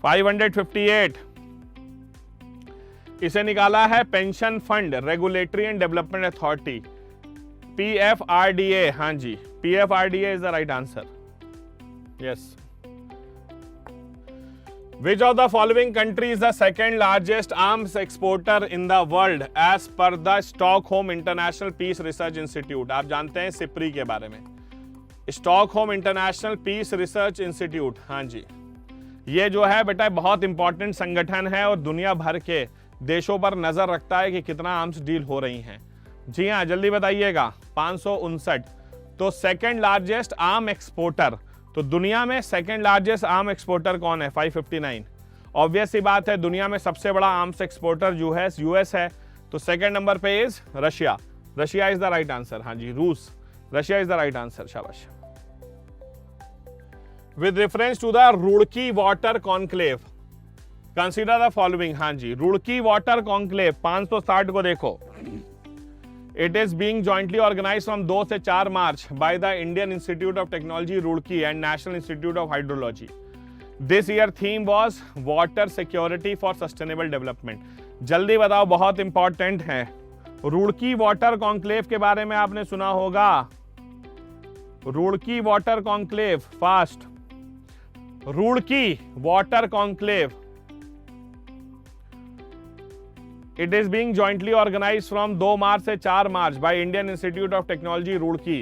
558 इसे निकाला है pension fund regulatory and development authority, PFRDA. हाँ जी, PFRDA is the right answer. Yes. Which of the following country is the second largest arms exporter in the world as per the Stockholm International Peace Research Institute? आप जानते हैं SIPRI के बारे में, Stockholm international peace research institute. हाँ जी, ये जो है बेटा बहुत इंपॉर्टेंट संगठन है और दुनिया भर के देशों पर नजर रखता है कि कितना आर्म्स डील हो रही हैं। जी हाँ, जल्दी बताइएगा। 559। तो सेकंड लार्जेस्ट आर्म एक्सपोर्टर, तो दुनिया में सेकंड लार्जेस्ट आर्म एक्सपोर्टर कौन है? 559। ऑब्वियस सी बात है, दुनिया में सबसे बड़ा आर्म्स एक्सपोर्टर जो है यूएस है, तो सेकंड नंबर पे is Russia. Russia is the right answer. हाँ जी, रूस, Russia is the right answer. शाबाश। With reference to the Roorkee water conclave consider the following. हाँ जी, रुड़की वाटर कॉन्क्लेव 560 को देखो। It is being jointly organized from 2 से 4 मार्च by the Indian Institute of Technology Roorkee and National Institute of Hydrology. This year theme was Water Security for Sustainable Development. जल्दी बताओ, बहुत important है। Roorkee water conclave के बारे में आपने सुना होगा। Roorkee water conclave, fast. Roorkee water conclave, It is being jointly organized from 2 मार्च से 4 मार्च by Indian Institute of Technology Roorkee.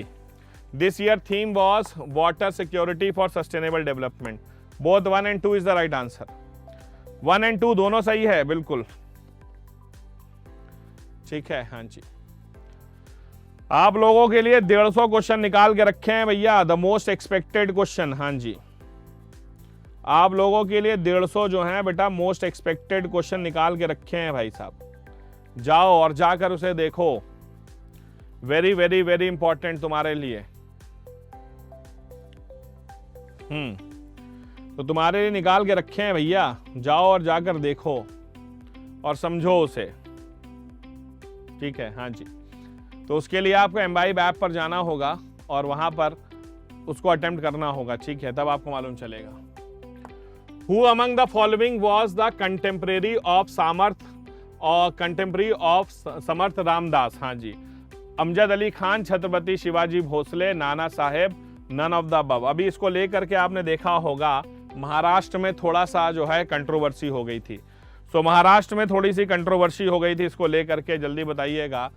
This year theme was Water Security for Sustainable Development. Both 1 and 2 is the right answer. 1 and 2 दोनों सही है, बिल्कुल ठीक है। हाँ जी, आप लोगों के लिए 150 क्वेश्चन निकाल के रखे हैं भैया, द मोस्ट एक्सपेक्टेड क्वेश्चन। हाँ जी, आप लोगों के लिए 150 जो है बेटा मोस्ट एक्सपेक्टेड क्वेश्चन निकाल के रखे हैं भाई साहब। जाओ और जाकर उसे देखो, वेरी वेरी वेरी इंपॉर्टेंट तुम्हारे लिए। तो तुम्हारे लिए निकाल के रखे हैं भैया, जाओ और जाकर देखो और समझो उसे, ठीक है। हाँ जी, तो उसके लिए आपको एम्बाइब ऐप पर जाना होगा और वहां पर उसको अटेम्प्ट करना होगा, ठीक है, तब आपको मालूम चलेगा। Who among the following was the contemporary of Samarth Ramdas? हाँ जी, Amjad Ali Khan, Chhatrapati Shivaji Bhosle, Nana Saheb, none of the above. अभी इसको लेकर के आपने देखा होगा महाराष्ट्र में थोड़ा सा जो है कंट्रोवर्सी हो गई थी। सो महाराष्ट्र में थोड़ी सी कंट्रोवर्सी हो गई थी इसको लेकर के, जल्दी बताइएगा।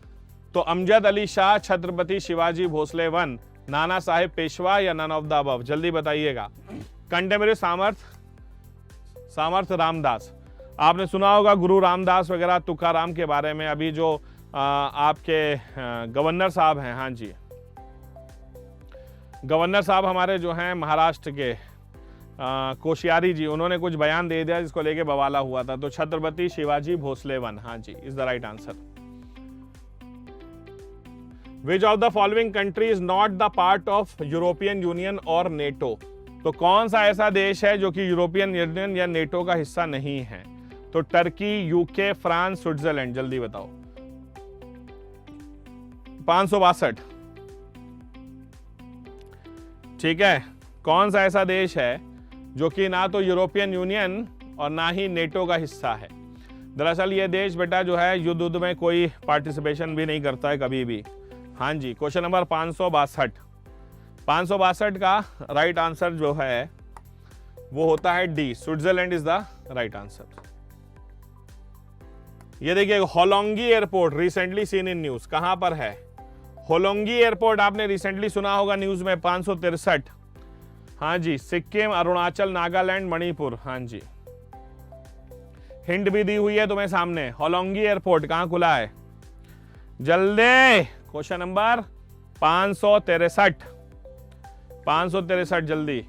तो अमजद अली शाह, छत्रपति शिवाजी भोसले 1, नाना साहेब पेशवा या नन ऑफ द अबव? जल्दी बताइएगा। कंटेम्परेरी समर्थ रामदास, आपने सुना होगा गुरु रामदास वगैरह, तुकाराम के बारे में। अभी जो आपके गवर्नर साहब हैं, हाँ जी, गवर्नर साहब हमारे जो हैं महाराष्ट्र के, कोश्यारी जी, उन्होंने कुछ बयान दे दिया जिसको लेके बवाला हुआ था। तो छत्रपति शिवाजी भोसले 1, हाँ जी, is the right answer. Which of the following country is not the part of European union और नेटो? तो कौन सा ऐसा देश है जो कि यूरोपियन यूनियन या नेटो का हिस्सा नहीं है? तो टर्की, यूके, फ्रांस, स्विट्जरलैंड। जल्दी बताओ। 562। ठीक है, कौन सा ऐसा देश है जो कि ना तो यूरोपियन यूनियन और ना ही नेटो का हिस्सा है? दरअसल ये देश बेटा जो है युद्ध में कोई पार्टिसिपेशन भी नहीं करता है कभी भी। हाँ जी, क्वेश्चन नंबर 562। 562 का राइट आंसर जो है वो होता है D, Switzerland is the right answer. ये देखिए, Hollongi airport recently seen in news, कहां पर है? होलोंगी एयरपोर्ट आपने रिसेंटली सुना होगा न्यूज में, 563। हाँ जी, सिक्किम, अरुणाचल, नागालैंड, मणिपुर। हाँ जी, हिंट भी दी हुई है तुम्हें सामने। होलोंगी एयरपोर्ट कहां खुला है? जल्दी, क्वेश्चन नंबर 563। 563 जल्दी।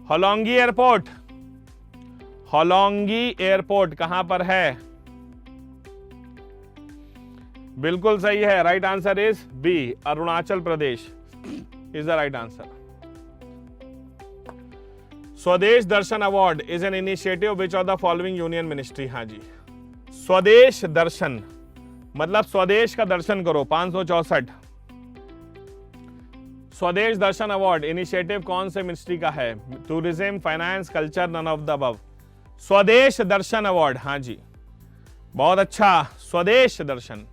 होलोंगी एयरपोर्ट, होलोंगी एयरपोर्ट कहां पर है? बिल्कुल सही है, right answer is B, Arunachal Pradesh is the right answer. Swadesh Darshan award is an initiative which of the following union ministry? हाँ जी, स्वदेश दर्शन मतलब स्वदेश का दर्शन करो। 564। स्वदेश दर्शन अवार्ड इनिशिएटिव कौन से मिनिस्ट्री का है? Tourism, finance, culture, none of the above. Swadesh Darshan award, हाँ जी, बहुत अच्छा। स्वदेश दर्शन,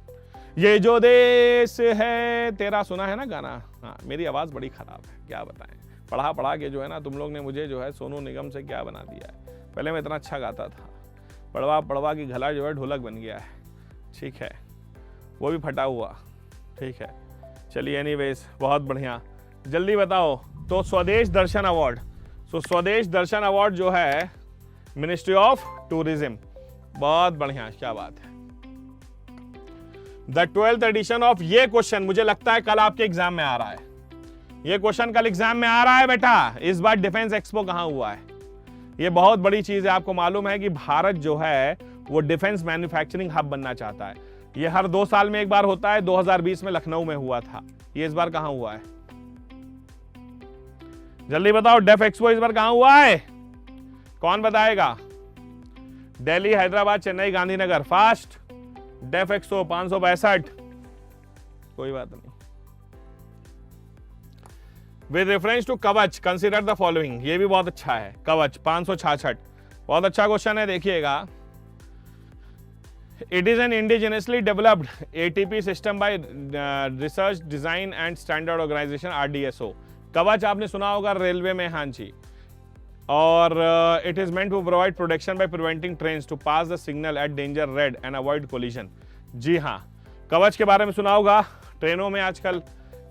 ये जो देश है तेरा, सुना है ना गाना? हाँ, मेरी आवाज बड़ी खराब है, क्या बताएं। पढ़ा पढ़ा के जो है ना तुम लोग ने मुझे जो है सोनू निगम से क्या बना दिया है। पहले मैं इतना अच्छा गाता था, पढ़वा पढ़वा की गला जो है ढोलक बन गया है। ठीक है, वो भी फटा हुआ। ठीक है, चलिए एनीवेज, बहुत बढ़िया। जल्दी बताओ तो स्वदेश दर्शन अवार्ड, तो स्वदेश दर्शन अवार्ड जो है मिनिस्ट्री ऑफ टूरिज्म। बहुत बढ़िया, क्या बात है। द 12th एडिशन ऑफ, ये क्वेश्चन मुझे लगता है कल आपके एग्जाम में आ रहा है। ये क्वेश्चन कल एग्जाम में आ रहा है बेटा। इस बार डिफेंस एक्सपो कहां हुआ है? ये बहुत बड़ी चीज है। आपको मालूम है कि भारत जो है वो डिफेंस मैन्युफैक्चरिंग हब बनना चाहता है। ये हर 2 साल में एक बार होता है। 2020 में लखनऊ में हुआ था। ये इस बार कहां हुआ है? जल्दी बताओ, डेफ एक्सपो इस बार कहां हुआ है? कौन बताएगा? Delhi, Hyderabad, Chennai, Gandhinagar. Fast. Deaf expo 562। कोई बात नहीं। With reference to Kavach consider the following, ये भी बहुत अच्छा है। कवच 566, बहुत अच्छा क्वेश्चन है, देखिएगा। It is an indigenously developed ATP system by research design and standard organisation, RDSO। Kavach आपने सुना होगा रेलवे में। हाँ जी, और it is meant to provide protection by preventing trains to pass the signal at danger red and avoid collision. जी हाँ, कवच के बारे में सुना होगा। ट्रेनों में आजकल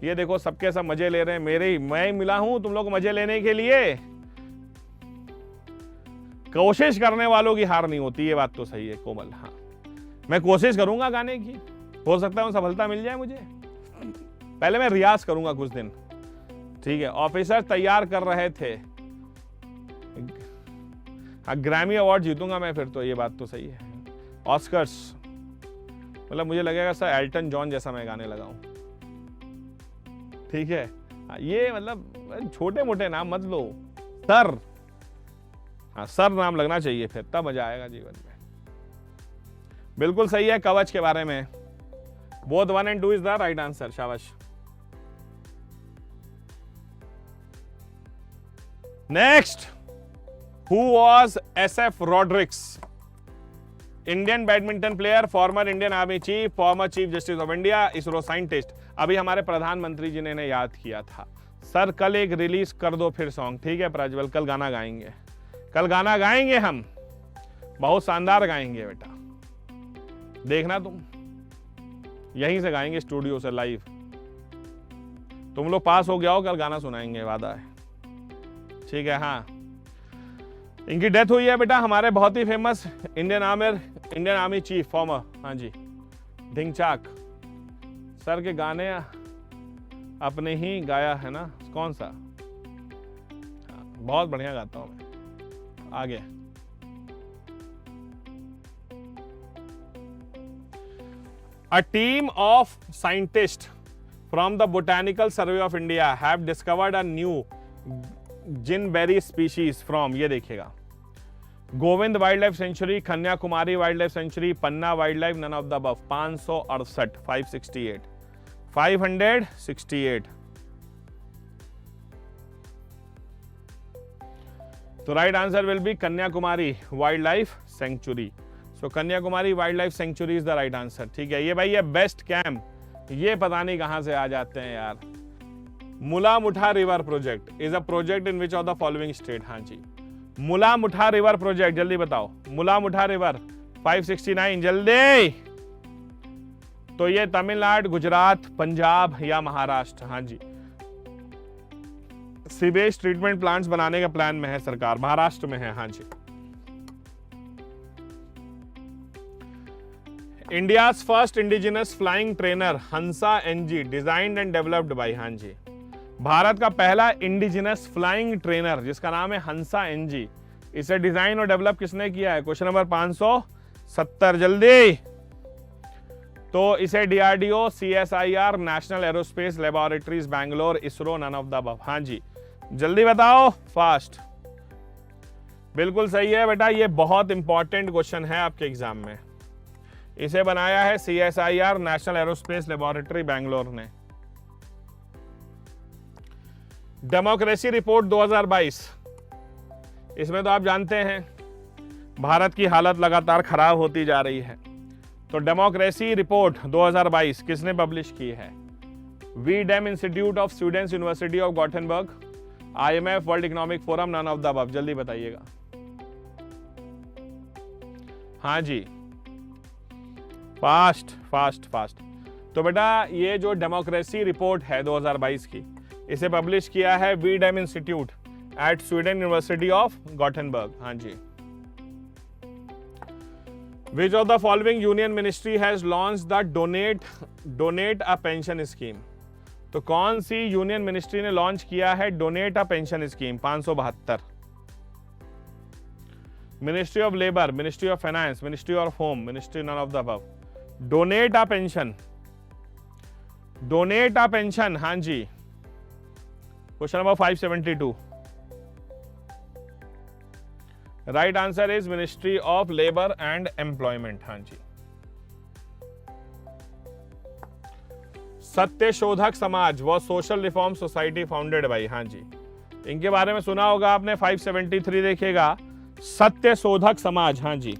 ये देखो सबके सब मजे ले रहे हैं। मैं मिला हूं तुम लोग मजे लेने के लिए। कोशिश करने वालों की हार नहीं होती, ये बात तो सही है कोमल। हाँ, मैं कोशिश करूंगा गाने की, हो सकता है सफलता मिल जाए मुझे। पहले मैं रियाज करूंगा कुछ दिन। ठीक है, ऑफिसर तैयार कर रहे थे। ग्रैमी अवार्ड जीतूंगा मैं फिर तो, ये बात तो सही है। ऑस्कर्स, मतलब मुझे लगेगा सर एल्टन जॉन जैसा मैं गाने लगाऊं। ठीक है, ये मतलब छोटे मोटे नाम मत लो सर। हाँ, सर नाम लगना चाहिए, फिर तब मजा आएगा जीवन में। बिल्कुल सही है कवच के बारे में। Both 1 and 2 is the right answer. शाबाश। Next, who was SF Rodrigues? Indian badminton player, former Indian army chief, former chief justice of India, ISRO scientist. अभी हमारे प्रधानमंत्री जी ने याद किया था। सर कल एक रिलीज कर दो फिर सॉन्ग। ठीक है प्रज्वल, कल गाना गाएंगे। कल गाना गाएंगे हम, बहुत शानदार गाएंगे बेटा, देखना तुम। यहीं से गाएंगे, स्टूडियो से लाइव। तुम लोग पास हो गया हो, कल गाना सुनाएंगे, वादा है। ठीक है। हाँ, इनकी डेथ हुई है बेटा, हमारे बहुत ही famous Indian army chief former. हाँ जी, ढिंचाक सर के गाने अपने ही गाया है ना, कौन सा? हाँ, बहुत बढ़िया गाता हूं मैं। आगे, a team of scientist from the botanical survey of India have discovered a new zingiber species from, ये देखिएगा, Govind wild life sanctuary, Kanyakumari wild life sanctuary, Panna wild life, none of the above. 568 568। तो right answer will be Kanyakumari wild life sanctuary. So Kanyakumari wild life sanctuary is the right answer. ठीक है, ये भाई ये best camp, ये पता नहीं कहां से आ जाते हैं यार। मुला मुठा river project is a project in which of the following state. हाँ जी, मुला मुठा रिवर प्रोजेक्ट, जल्दी बताओ। मुला मुठा रिवर 569, जल्दी। तो ये तमिलनाडु, गुजरात, पंजाब या महाराष्ट्र। हाँ जी, सीवेज ट्रीटमेंट प्लांट्स बनाने का प्लान में है सरकार, महाराष्ट्र में है। हाँ जी। India's first indigenous flying trainer Hansa NG designed and developed by. हाँ जी, भारत का पहला इंडिजिनस फ्लाइंग ट्रेनर जिसका नाम है हंसा एनजी, इसे डिजाइन और डेवलप किसने किया है? क्वेश्चन नंबर 570, जल्दी। तो इसे DRDO, CSIR, national aerospace laboratories Bangalore, ISRO, none of the above. हाँ जी, जल्दी बताओ, फास्ट। बिल्कुल सही है बेटा, ये बहुत इंपॉर्टेंट क्वेश्चन है आपके एग्जाम में। इसे बनाया है CSIR, national aerospace laboratory Bangalore ने। डेमोक्रेसी रिपोर्ट 2022, इसमें तो आप जानते हैं भारत की हालत लगातार खराब होती जा रही है। तो डेमोक्रेसी रिपोर्ट 2022 किसने पब्लिश की है? V Dem institute of students, university of Gothenburg, IMF, world economic forum, none of the above. जल्दी बताइएगा। हाँ जी, फास्ट फास्ट फास्ट। तो बेटा ये जो डेमोक्रेसी रिपोर्ट है 2022 की, इसे पब्लिश किया है V Dem institute at Sweden university of Gothenburg. हाँ जी। Which of the following union ministry has launched the donate a pension scheme? तो कौन सी यूनियन मिनिस्ट्री ने लॉन्च किया है donate a pension scheme? 572। Ministry of labour, ministry of finance, ministry of home, ministry none of the above. Donate a pension, donate a pension. हाँ जी, question number 572। Right answer is ministry of labour and employment. हाँ जी। सत्य शोधक समाज व social reform society founded by. हाँ जी, इनके बारे में सुना होगा आपने, 573 देखिएगा, सत्य शोधक समाज। हाँ जी,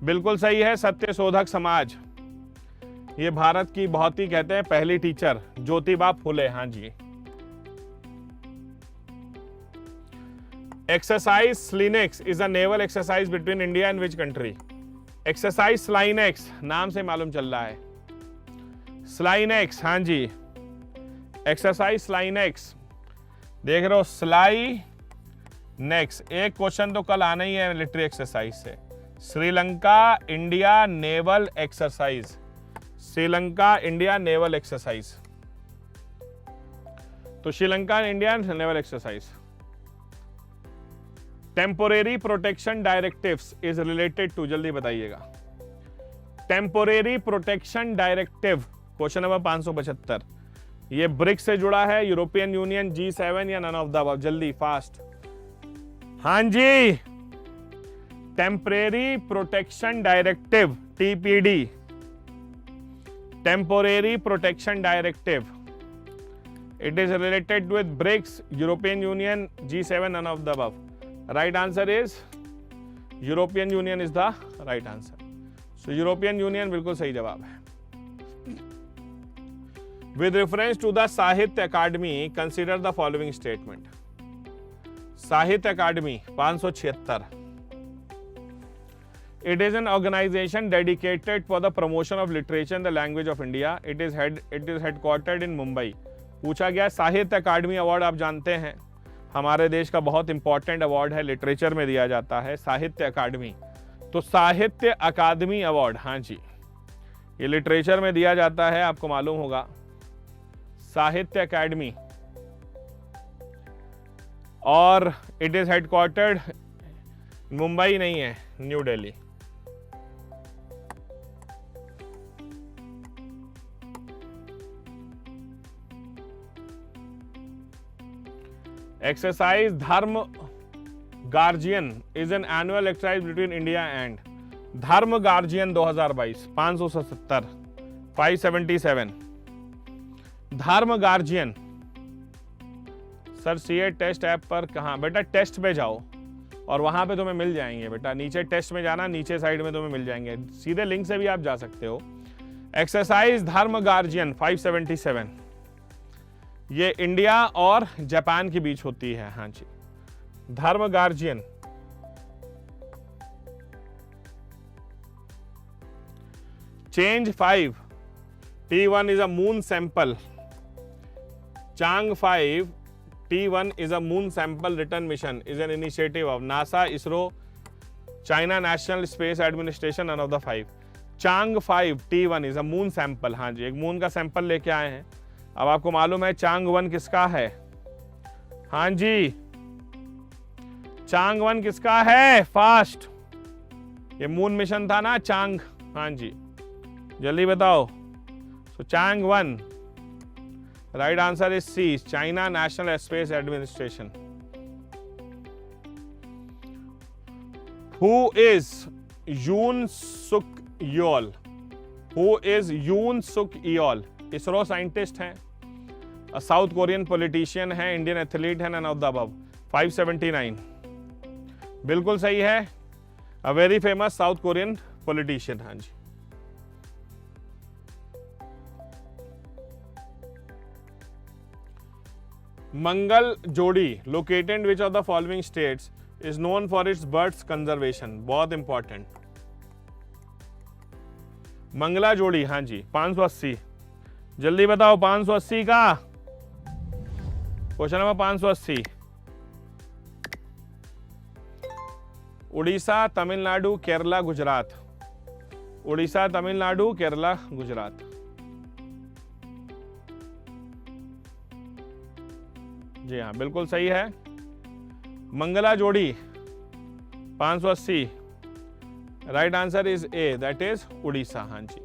बिल्कुल सही है, सत्य शोधक समाज। ये भारत की बहुत ही कहते हैं पहली टीचर ज्योतिबा फुले। हाँ जी। Exercise SLINEX is a naval exercise between India and which country? Exercise SLINEX नाम से मालूम चल रहा है, स्लाइनेक्स। हाँ जी, एक्सरसाइज स्लाइनेक्स, देख रहे हो, स्लाई नेक्स्ट। एक क्वेश्चन तो कल आना ही है मिलिट्री एक्सरसाइज से। Sri Lanka India naval exercise, Sri Lanka India naval exercise. तो Sri Lanka India naval exercise. Temporary protection directives is related to, जल्दी बताइएगा। Temporary protection directive, question number 575, ये ब्रिक्स से जुड़ा है, यूरोपियन यूनियन, G7 या नन ऑफ द अबव? जल्दी फास्ट। हाँ जी, temporary protection directive, TPD, temporary protection directive. It is related with BRICS, European union, G7, none of the above. Right answer is European union is the right answer. So European union बिल्कुल सही जवाब है। With reference to the Sahitya Akademi consider the following statement. Sahitya Akademi 576, it is an organisation dedicated for the promotion of literature in the language of India. It is headquartered in Mumbai. पूछा गया साहित्य अकादमी award, आप जानते हैं हमारे देश का बहुत इंपॉर्टेंट अवार्ड है, लिटरेचर में दिया जाता है, साहित्य अकादमी। तो साहित्य अकादमी अवार्ड, हाँ जी, ये लिटरेचर में दिया जाता है, आपको मालूम होगा, साहित्य अकादमी। और इट इज हेडक्वार्टर्ड मुंबई नहीं है, New Delhi. Exercise Dharma guardian is an annual exercise between India and, Dharma guardian 2022, 570। 577। Dharma guardian, sir CA test app पर कहाँ? बेटा टेस्ट पे जाओ और वहां पे तुम्हें मिल जाएंगे बेटा, नीचे टेस्ट में जाना, नीचे साइड में तुम्हें मिल जाएंगे, सीधे लिंक से भी आप जा सकते हो। एक्सरसाइज धर्म गार्जियन 577, ये इंडिया और जापान के बीच होती है। हाँ जी, धर्म guardian. Change 5, T1 is a moon sample. Chang 5, T1 is a moon sample return mission, is an initiative of NASA, ISRO, China National Space Administration, none of the 5. Chang 5, T1 is a moon sample. हाँ जी, एक moon का sample लेके आए हैं। अब आपको मालूम है चांग 1 किसका है? हाँ जी, चांग 1 किसका है? फास्ट, ये मून मिशन था ना चांग। हाँ जी, जल्दी बताओ। So Chang 1, right answer is C, China National Space Administration. Who is Yoon Suk Yeol? Who is Yoon Suk Yeol? ISRO scientist हैं, साउथ कोरियन पॉलिटिशियन है, इंडियन एथलीट है, नन ऑफ द अबव। 579 बिल्कुल सही है, a very famous south Korean politician. हाँ जी, मंगल जोड़ी located which of the following straits is known for its birds conservation? बहुत important, Mangla जोड़ी। हाँ जी, 580, जल्दी बताओ 580 का क्वेश्चन नंबर 580। उड़ीसा, तमिलनाडु, केरला, गुजरात। उड़ीसा, तमिलनाडु, केरला, गुजरात। जी हाँ, बिल्कुल सही है, Mangalajodi 580। Right answer is A, that is Orissa. हाँ जी,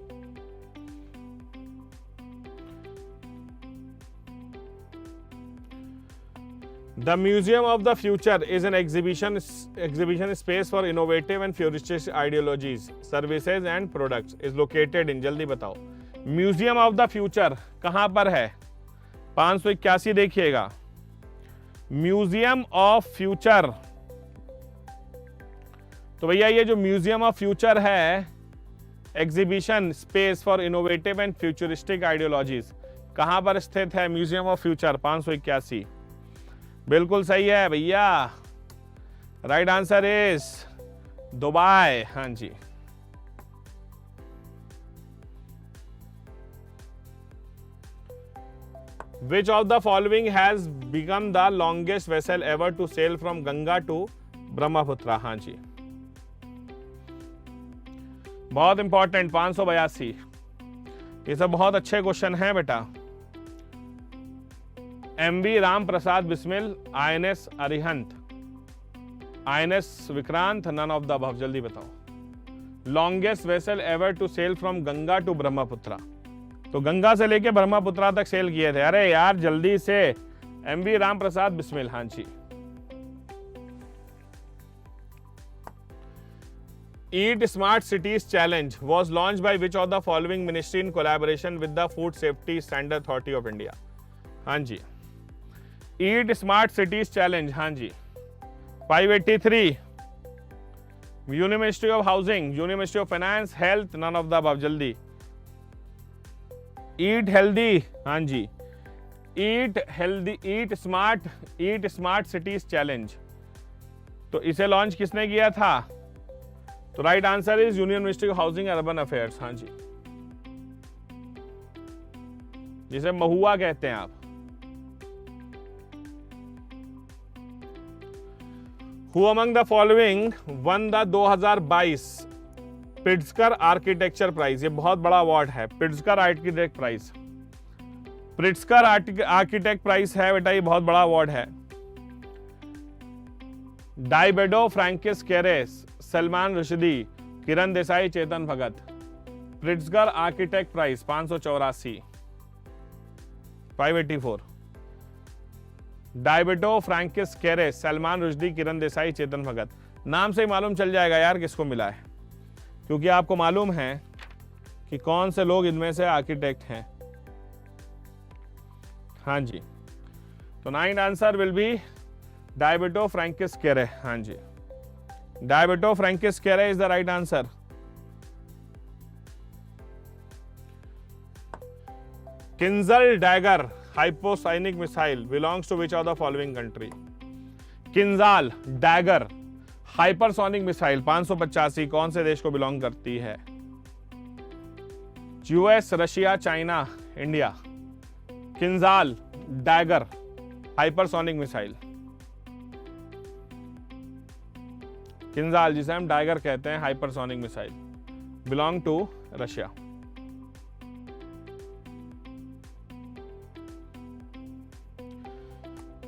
the museum of the future is an exhibition space for innovative and futuristic ideologies, services and products, is located in, जल्दी बताओ। म्यूजियम ऑफ द फ्यूचर कहां पर है? 581 देखिएगा, museum of future. तो भैया ये जो म्यूजियम ऑफ फ्यूचर है, exhibition space for innovative and futuristic ideologies, कहां पर स्थित है म्यूजियम ऑफ फ्यूचर? 581 बिल्कुल सही है भैया, राइट आंसर इज दुबई। हाँ जी, Which of the following has become the longest vessel ever to sail from Ganga to Brahmaputra? हाँ जी, बहुत इंपॉर्टेंट, 582। ये सब बहुत अच्छे क्वेश्चन हैं बेटा। MV Ram Prasad Bismil, INS Arihant, INS Vikrant, none of the above, जल्दी बताओ। Longest vessel ever to sail from Ganga to Brahmaputra, तो गंगा से लेके ब्रह्मपुत्रा तक सेल किए थे। अरे यार जल्दी से, MV राम प्रसाद बिस्मिल। हाँ जी, eat smart cities challenge was launch by which of the following ministry in collaboration with the food safety standard authority of India? हाँ जी, ईट स्मार्ट सिटीज चैलेंज। हाँ जी, 583, union ministry of housing, union ministry of finance, health, none of the above, जल्दी। Eat healthy, हाँ जी, eat healthy, eat smart cities challenge, तो इसे launch किसने किया था? तो right answer is union ministry of housing and urban affairs. हाँ जी, जिसे महुआ कहते हैं आप। Who among the following won the 2022 Pritzker architecture prize? ये बहुत बड़ा अवार्ड है, Pritzker architect prize. Pritzker architect prize है बेटा, ये बहुत बड़ा अवार्ड है। Diebedo, Francis Kere, Salman Rushdie, Kiran Desai, Chetan Bhagat. Pritzker architect prize 584, 584। Diebedo, Francis Kere, Salman Rushdie, Kiran Desai, Chetan Bhagat. नाम से ही मालूम चल जाएगा यार किसको मिला है, क्योंकि आपको मालूम है कि कौन से लोग इनमें से आर्किटेक्ट हैं। हाँ जी, तो 9th answer will be Diebedo Francis Kere. हाँ जी, Diebedo Francis Kere is the right answer. Kinzhal dagger hypersonic missile belongs to which of the following country. Kinzhal dagger hypersonic missile 585 कौन से देश को बिलोंग करती है? US, Russia, China, India. Kinzhal dagger hypersonic missile, Kinzhal जिसे हम dagger कहते हैं, hypersonic missile, belong to Russia.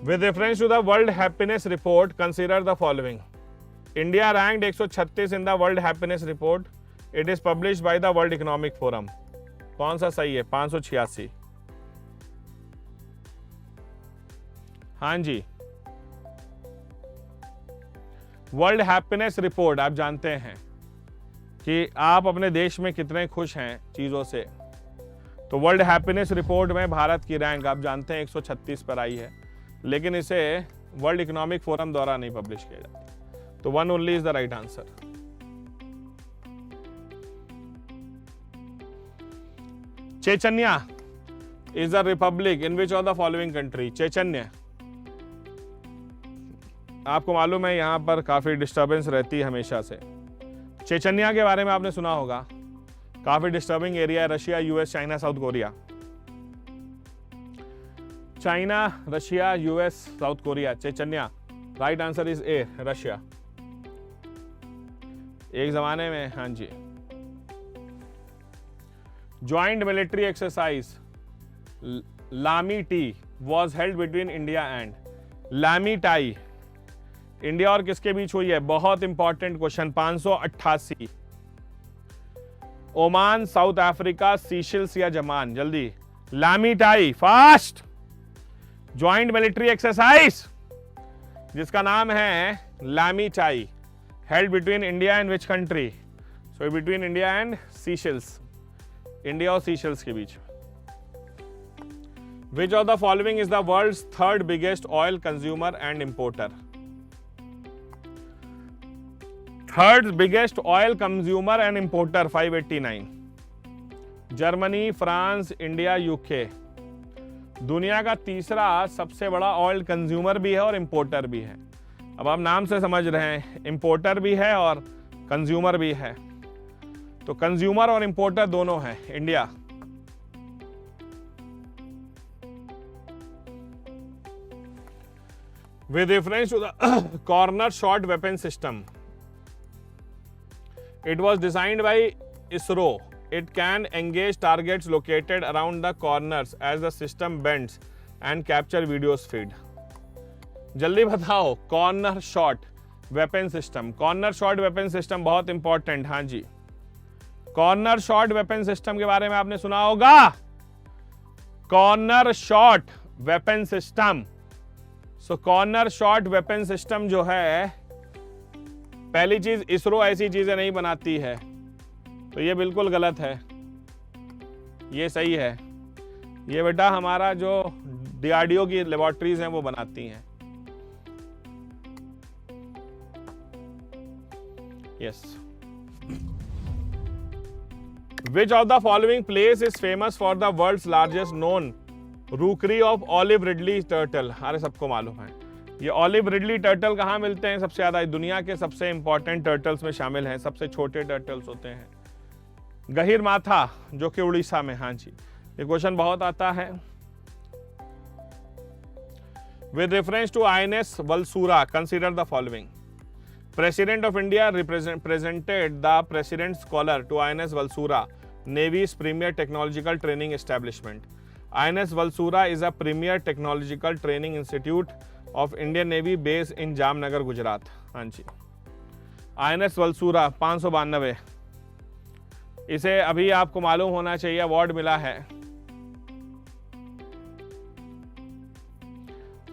With reference to the World Happiness Report, consider the following. India ranked 136 in the World Happiness Report. It is published by the World Economic Forum. कौन सा सही है? 586। हाँ जी, world happiness report, आप जानते हैं कि आप अपने देश में कितने खुश हैं चीजों से, तो वर्ल्ड हैप्पीनेस रिपोर्ट में भारत की रैंक आप जानते हैं 136 पर आई है, लेकिन इसे वर्ल्ड इकोनॉमिक फोरम द्वारा नहीं पब्लिश किया जाता। तो 1 only is the right answer. Chechnya is the Republic in which of the following country. Chechnya, आपको मालूम है यहां पर काफी डिस्टर्बेंस रहती है हमेशा से। चेचन्या के बारे में आपने सुना होगा, काफी डिस्टर्बिंग एरिया है। Russia, US, China, South Korea. China, Russia, US, South Korea. Chechnya, right answer is A, Russia. एक जमाने में, हाँ जी, joint military exercise Lamitiye was held between India and. Lamitiye India और किसके बीच हुई है? बहुत important question, 588। Oman, South Africa, Seychelles या जमान? जल्दी, Lamitiye, fast. Joint military exercise जिसका नाम है Lamitiye, held between India and which country? So between India and Seychelles, India और सीशेल्स के बीच। Which of the following is the world's third biggest oil consumer and importer? Third biggest oil consumer and importer 589। Germany, France, India, UK. दुनिया का तीसरा सबसे बड़ा oil consumer भी है और इंपोर्टर भी है। अब आप नाम से समझ रहे हैं, इंपोर्टर भी है और कंज्यूमर भी है, तो कंज्यूमर और इंपोर्टर दोनों है India. With reference to the corner shot weapon system, it was designed by ISRO. It can engage targets located around the corners as the system bends and capture videos feed. जल्दी बताओ, corner shot weapon system. Corner shot weapon system बहुत important. हाँ जी, corner shot weapon system के बारे में आपने सुना होगा। कॉर्नर शॉट वेपन सिस्टम, सो कॉर्नर शॉट वेपन सिस्टम जो है, पहली चीज, इसरो ऐसी चीजें नहीं बनाती है, तो ये बिल्कुल गलत है। ये सही है, ये बेटा हमारा जो डीआरडीओ की लेबोरेटरीज हैं वो बनाती हैं। Yes. Which of the following place is famous for the world's largest known rookery of olive ridley turtle? अरे सबको मालूम है, ये ऑलिव रिडली टर्टल कहाँ मिलते हैं सबसे ज्यादा? दुनिया के सबसे इंपॉर्टेंट टर्टल्स में शामिल हैं, सबसे छोटे टर्टल्स होते हैं। गहीर माथा जो कि उड़ीसा में। हाँ जी, ये क्वेश्चन बहुत आता है। With reference to INS Valsura, consider the following. President of India presented the president scholar to INS Valsura, navy's premier technological training establishment. INS Valsura is a premier technological training institute of Indian navy base in Jamnagar, Gujarat. हाँ जी, INS वलसूरा 592। इसे अभी आपको मालूम होना चाहिए, award मिला है।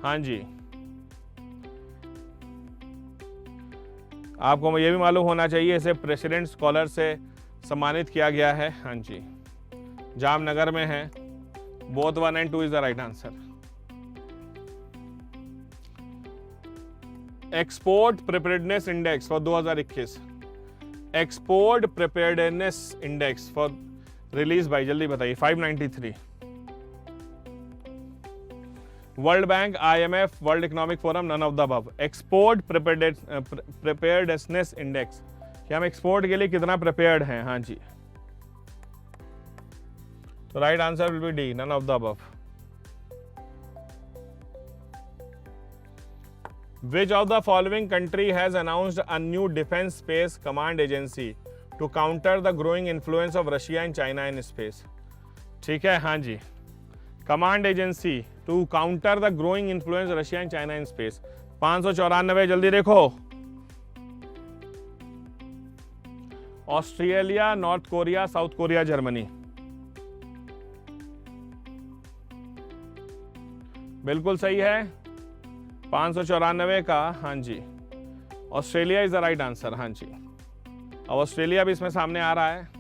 हाँ जी, आपको ये भी मालूम होना चाहिए, इसे प्रेसिडेंट स्कॉलर से सम्मानित किया गया है। हाँ जी, जामनगर में है। Both 1 and 2 is the right answer. Export preparedness index for 2021, export preparedness index for release by, जल्दी बताइए। 593। World Bank, IMF, World economic forum, none of the above. Export preparedness index, कि हम एक्सपोर्ट के लिए कितना प्रिपेयर्ड हैं। हाँ जी, तो right answer will be D, none of the above. Which of the following country has announced a new defense space command agency to counter the growing influence of Russia and China in space? ठीक है, हाँ जी, command agency to counter the growing influence Russia and China in space. 594, जल्दी देखो। Australia, North Korea, South Korea, Germany. बिल्कुल सही है, 594 का। हाँ जी, Australia is the right answer. हाँ जी, अब ऑस्ट्रेलिया भी इसमें सामने आ रहा है।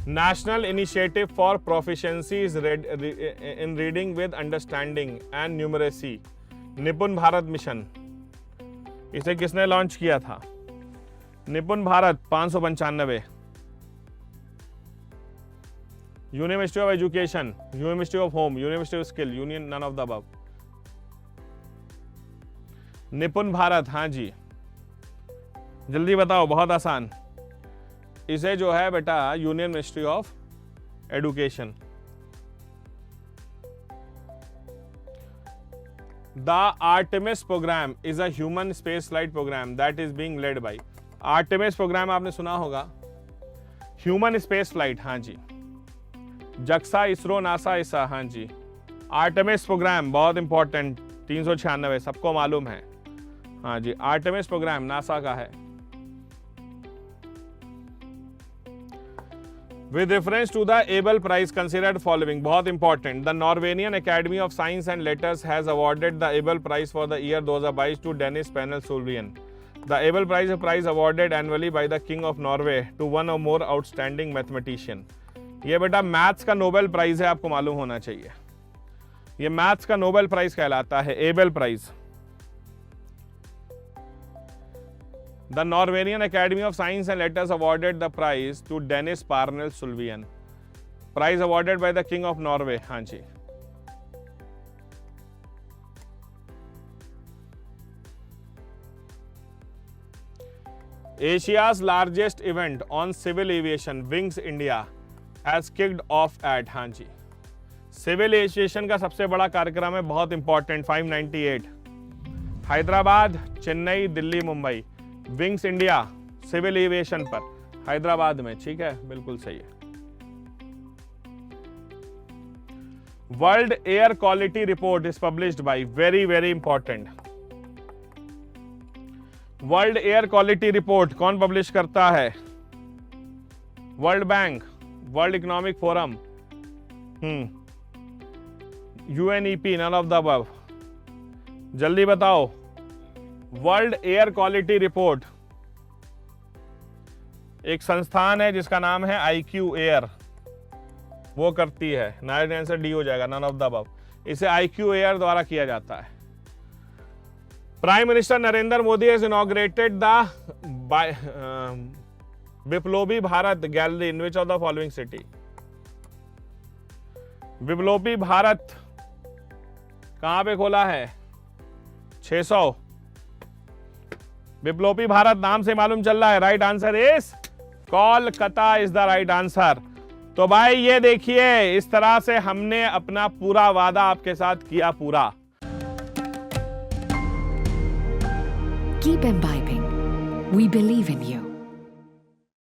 National initiative for proficiency in reading with understanding and numeracy, NIPUN Bharat mission, इसे किसने लॉन्च किया था? NIPUN Bharat 595। University of education, university of home, university of skill, union, none of the above. NIPUN Bharat, हाँ जी, जल्दी बताओ, बहुत आसान। इसे जो है बेटा union ministry of education. The Artemis programme is a human space flight programme that is being led by. Artemis programme आपने सुना होगा, ह्यूमन स्पेस फ्लाइट। हाँ जी, जक्सा, इसरो, नासा, ईसा। हाँ जी, आर्टेमिस प्रोग्राम बहुत इंपॉर्टेंट, 396 सबको मालूम है। हाँ जी, आर्टेमिस प्रोग्राम नासा का है। With reference to the Abel Prize, considered following, बहुत important. The Norwegian Academy of Science and Letters has awarded the Abel Prize for the year 2022 to Dennis Panel Sullivan. The Abel Prize is a prize awarded annually by the King of Norway to one or more outstanding mathematician. ये बेटा maths का Nobel prize है, आपको मालूम होना चाहिए। ये maths का नोबेल प्राइज कहलाता है, Abel prize. The Norwegian Academy of Science and Letters awarded the prize to Dennis Parnell Sullivan. Prize awarded by the King of Norway. हाँ जी, Asia's largest event on civil aviation, Wings India, has kicked off at। हाँ जी, civil aviation का सबसे बड़ा कार्यक्रम है, बहुत important, 598। Hyderabad, Chennai, Delhi, Mumbai. Wings India civil aviation पर हैदराबाद में। ठीक है, बिल्कुल सही है। World air quality report is published by, very very important. World air quality report कौन पब्लिश करता है? World Bank, World economic Forum, UNEP, none of the above. जल्दी बताओ। वर्ल्ड एयर क्वालिटी रिपोर्ट एक संस्थान है जिसका नाम है IQ एयर, वो करती है। नाइन आंसर डी हो जाएगा, नन ऑफ द अबव। इसे IQ एयर द्वारा किया जाता है। Prime minister Narendra Modi has inaugurated the Biplobi Bharat gallery in which of the following city. Biplobi Bharat कहां पे खोला है? 600। बिप्लोबी भारत नाम से मालूम चल रहा है। Right answer is Kolkata is the right answer. तो भाई ये देखिए, इस तरह से हमने अपना पूरा वादा आपके साथ किया पूरा। Keep imbibing. We believe in you.